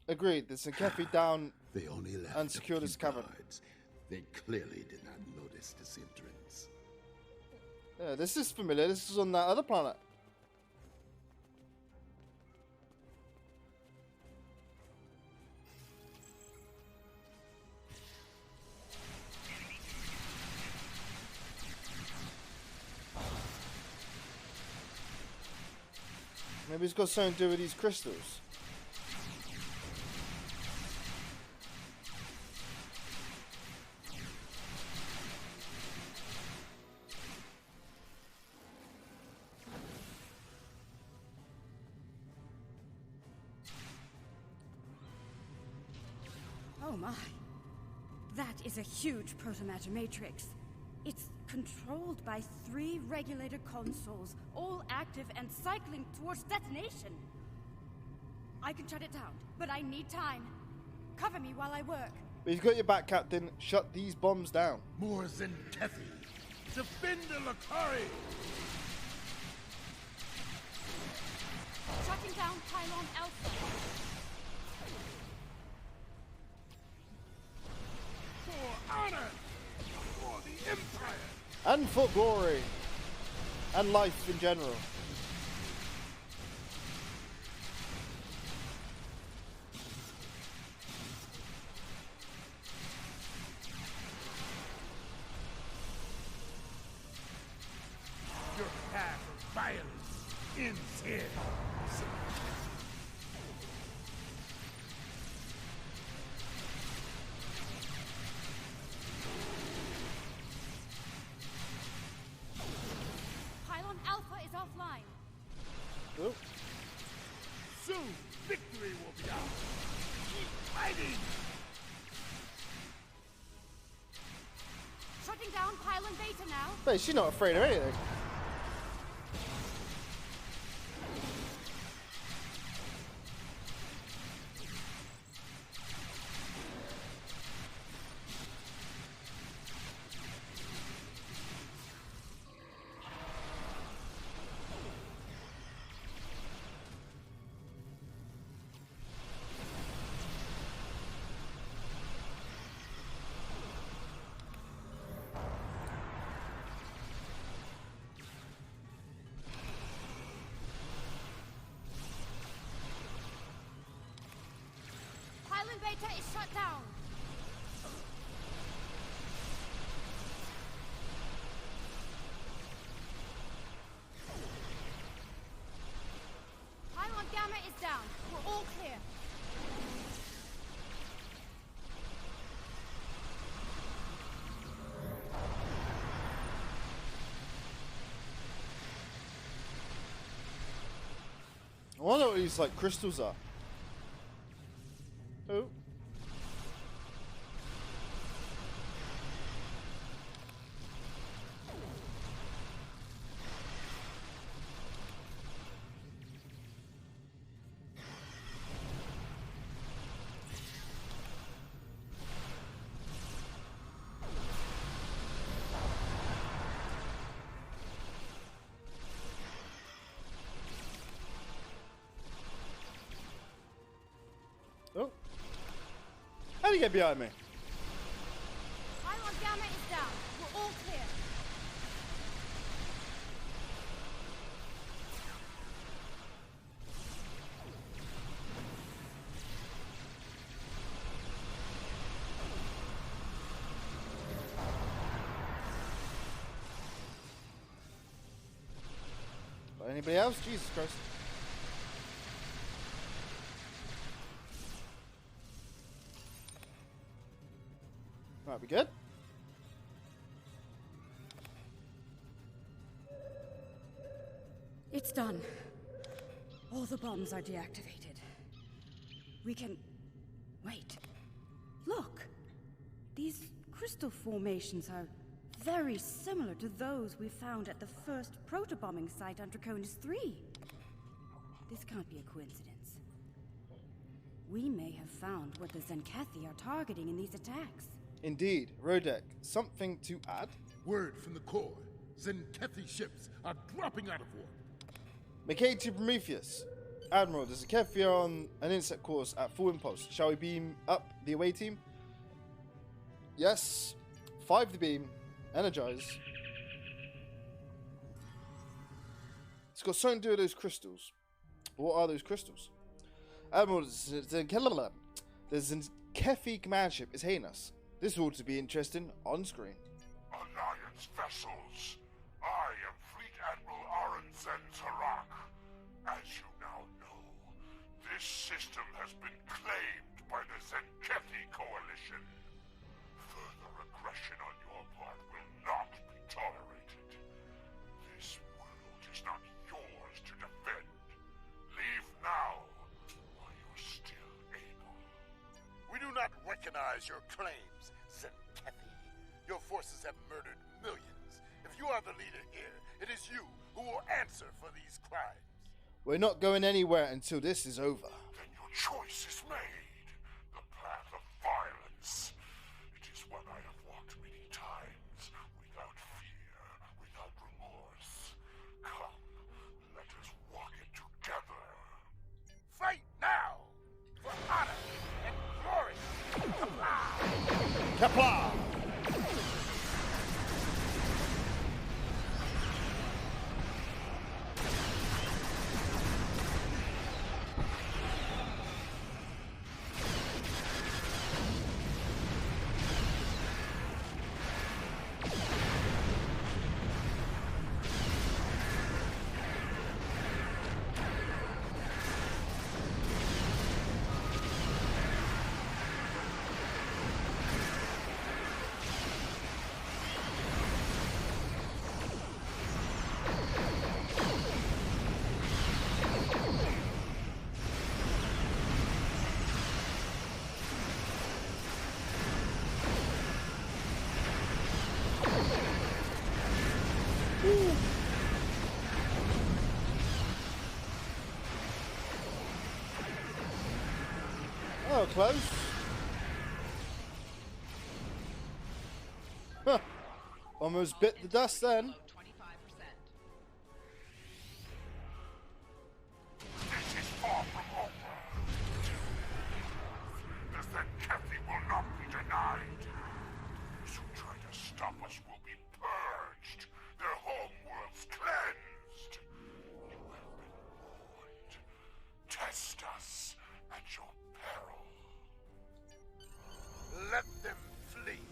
[SPEAKER 1] Agreed. The Zenkethy down
[SPEAKER 7] They only left
[SPEAKER 1] and secure this cavern.
[SPEAKER 7] guards. They clearly did not notice this entrance.
[SPEAKER 1] Yeah, this is familiar. This is on that other planet. Maybe it's got something to do with these crystals.
[SPEAKER 6] Oh my. That is a huge protomatter matrix. It's controlled by 3 regulator consoles, all active and cycling towards detonation. I can shut it down, but I need time. Cover me while I work.
[SPEAKER 1] We've got your back, Captain. Shut these bombs down.
[SPEAKER 7] More Zenkethy. Defend the Lakari!
[SPEAKER 6] Shutting down Pylon Alpha.
[SPEAKER 7] For honor! For the Empire!
[SPEAKER 1] And for glory. And life in general.
[SPEAKER 9] Your path of violence ends here.
[SPEAKER 6] Pylon Alpha is offline.
[SPEAKER 1] Oh.
[SPEAKER 9] Soon, victory will be ours. Keep fighting!
[SPEAKER 6] Shutting down Pylon Beta now.
[SPEAKER 1] Wait, she's not afraid of anything.
[SPEAKER 6] Pylon Beta is shut down. Pylon Gamma is down. We're all clear.
[SPEAKER 1] I wonder what these like crystals are. Oh. Oh. How do you get behind me?
[SPEAKER 6] Pylon Gamma is down. We're all clear.
[SPEAKER 1] Got anybody else? Jesus Christ. Right, we good?
[SPEAKER 6] It's done. All the bombs are deactivated. We can... Wait. Look! These crystal formations are very similar to those we found at the first protobombing site on Draconis 3. This can't be a coincidence. We may have found what the Zenkethi are targeting in these attacks.
[SPEAKER 1] Indeed. Rodek, something to add?
[SPEAKER 9] Word from the core. Zenkethi ships are dropping out of warp.
[SPEAKER 1] McKay to Prometheus. Admiral, there's a Zenkethi on an inset course at full impulse. Shall we beam up the away team? Yes. 5 the beam. Energize. It's got something to do with those crystals. What are those crystals? Admiral, the Zenkethi command ship is heinous. This ought to be interesting on screen.
[SPEAKER 9] Alliance vessels. I am Fleet Admiral Aurenzan Tarak. As you now know, this system has been claimed by the Zenkethi Coalition. Further aggression on your part will not be tolerated. This world is not yours to defend. Leave now, while you're still able.
[SPEAKER 7] We do not recognize your claims, Zenkethi. Your forces have murdered millions. If you are the leader here, it is you who will answer for these crimes.
[SPEAKER 1] We're not going anywhere until this is over.
[SPEAKER 9] Then your choice is made. The path of violence. It is one I have walked many times, without fear, without remorse. Come, let us walk it together.
[SPEAKER 7] Fight now! For honor and glory!
[SPEAKER 1] Kapla! Oh, close. Huh. Almost bit the dust then.
[SPEAKER 9] This is far from over. The Zenkethi will not be denied. Those who try to stop us will be purged, their homeworlds cleansed. You have been warned. Test us at your peril.
[SPEAKER 7] Let them flee.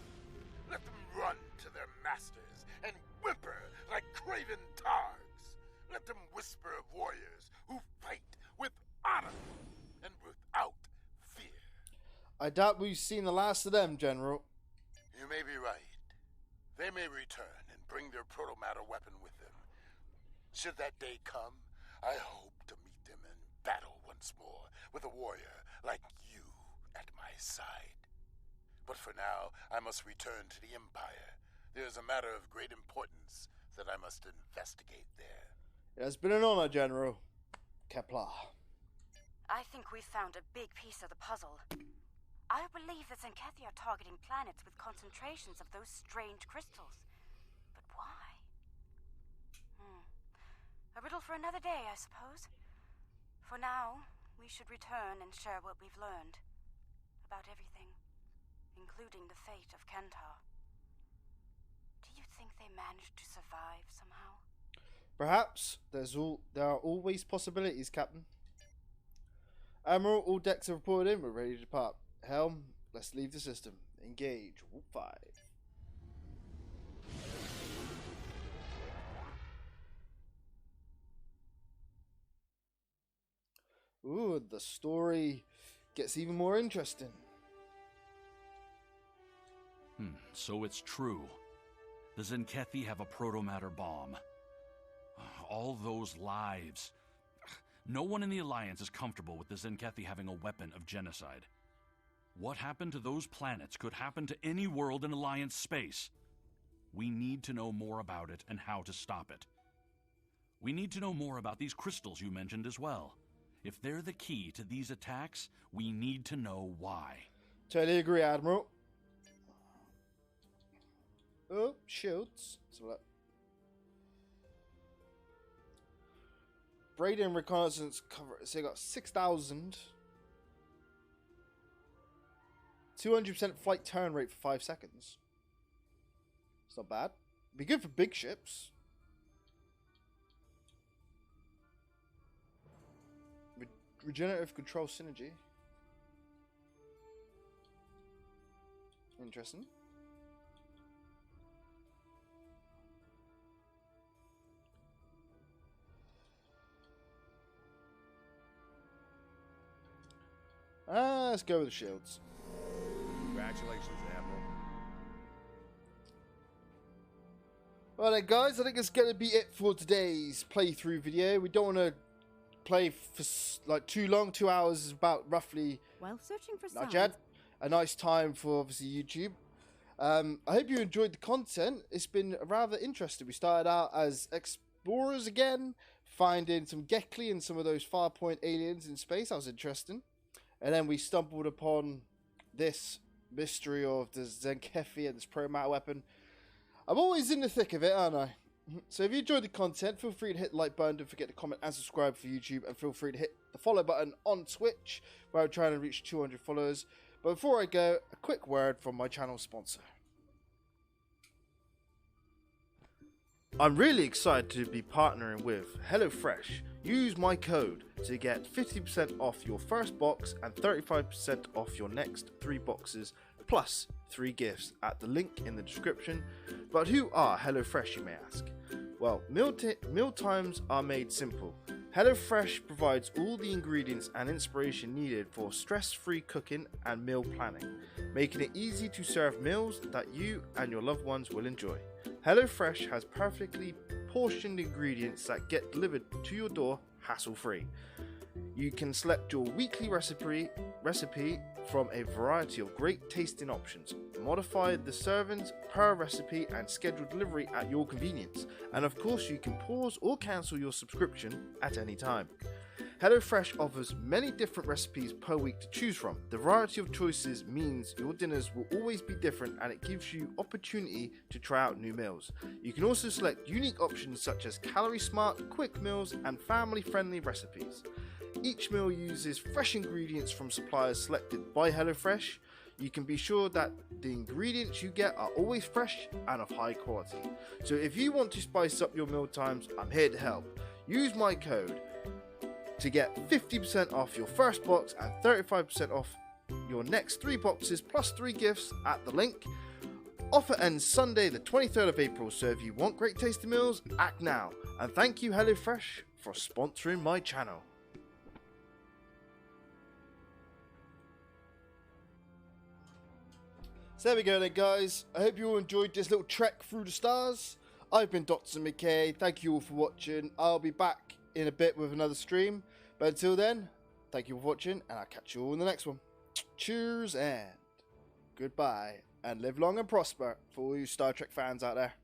[SPEAKER 7] Let them run to their masters and whimper like craven targs. Let them whisper of warriors who fight with honor and without fear.
[SPEAKER 1] I doubt we've seen the last of them, General.
[SPEAKER 7] You may be right. They may return and bring their protomatter weapon with them. Should that day come, I hope to meet them in battle once more with a warrior like you at my side. But for now, I must return to the Empire. There is a matter of great importance that I must investigate there.
[SPEAKER 1] It has been an honor, General. Kepler.
[SPEAKER 4] I think we've found a big piece of the puzzle. I believe the Zenkethi are targeting planets with concentrations of those strange crystals. But why? A riddle for another day, I suppose. For now, we should return and share what we've learned. About everything. Including the fate of Kentar. Do you think they managed to survive somehow?
[SPEAKER 1] Perhaps. There are always possibilities, Captain. Admiral, all decks are reported in. We're ready to depart. Helm, let's leave the system. Engage. Warp 5. Ooh, the story gets even more interesting.
[SPEAKER 2] So it's true. The Zenkethi have a protomatter bomb. All those lives. No one in the Alliance is comfortable with the Zenkethi having a weapon of genocide. What happened to those planets could happen to any world in Alliance space. We need to know more about it and how to stop it. We need to know more about these crystals you mentioned as well. If they're the key to these attacks, we need to know why.
[SPEAKER 1] Totally agree, Admiral. Oh, shields. Braden reconnaissance cover. So you got 6,000. 200% flight turn rate for 5 seconds. It's not bad. Be good for big ships. Regenerative control synergy. Interesting. Let's go with the shields.
[SPEAKER 10] Congratulations, Admiral.
[SPEAKER 1] Well then guys, I think it's going to be it for today's playthrough video. We don't want to play for like too long. 2 hours is about roughly,
[SPEAKER 6] While searching for
[SPEAKER 1] not
[SPEAKER 6] sounds,
[SPEAKER 1] yet, a nice time for obviously YouTube. I hope you enjoyed the content. It's been rather interesting. We started out as explorers again, finding some Gekli and some of those Farpoint aliens in space. That was interesting. And then we stumbled upon this mystery of the Zenkethi and this promatter weapon. I'm always in the thick of it, aren't I? So if you enjoyed the content, feel free to hit the like button. Don't forget to comment and subscribe for YouTube. And feel free to hit the follow button on Twitch, where I'm trying to reach 200 followers. But before I go, a quick word from my channel sponsor. I'm really excited to be partnering with HelloFresh. Use my code to get 50% off your first box and 35% off your next 3 boxes, plus 3 gifts at the link in the description. But who are HelloFresh, you may ask? Well, meal times are made simple. HelloFresh provides all the ingredients and inspiration needed for stress-free cooking and meal planning, making it easy to serve meals that you and your loved ones will enjoy. HelloFresh has perfectly portioned ingredients that get delivered to your door hassle-free. You can select your weekly recipe from a variety of great tasting options. Modify the servings per recipe and schedule delivery at your convenience. And of course, you can pause or cancel your subscription at any time. HelloFresh offers many different recipes per week to choose from. The variety of choices means your dinners will always be different, and it gives you opportunity to try out new meals. You can also select unique options such as calorie smart, quick meals, and family friendly recipes. Each meal uses fresh ingredients from suppliers selected by HelloFresh. You can be sure that the ingredients you get are always fresh and of high quality. So if you want to spice up your meal times, I'm here to help. Use my code to get 50% off your first box and 35% off your next 3 boxes plus 3 gifts at the link. Offer ends Sunday the 23rd of April, so if you want great tasty meals, act now. And thank you HelloFresh for sponsoring my channel. So there we go then, guys. I hope you all enjoyed this little trek through the stars. I've been Dr. McKay. Thank you all for watching. I'll be back in a bit with another stream. But until then, thank you for watching, and I'll catch you all in the next one. Cheers and goodbye. And live long and prosper for all you Star Trek fans out there.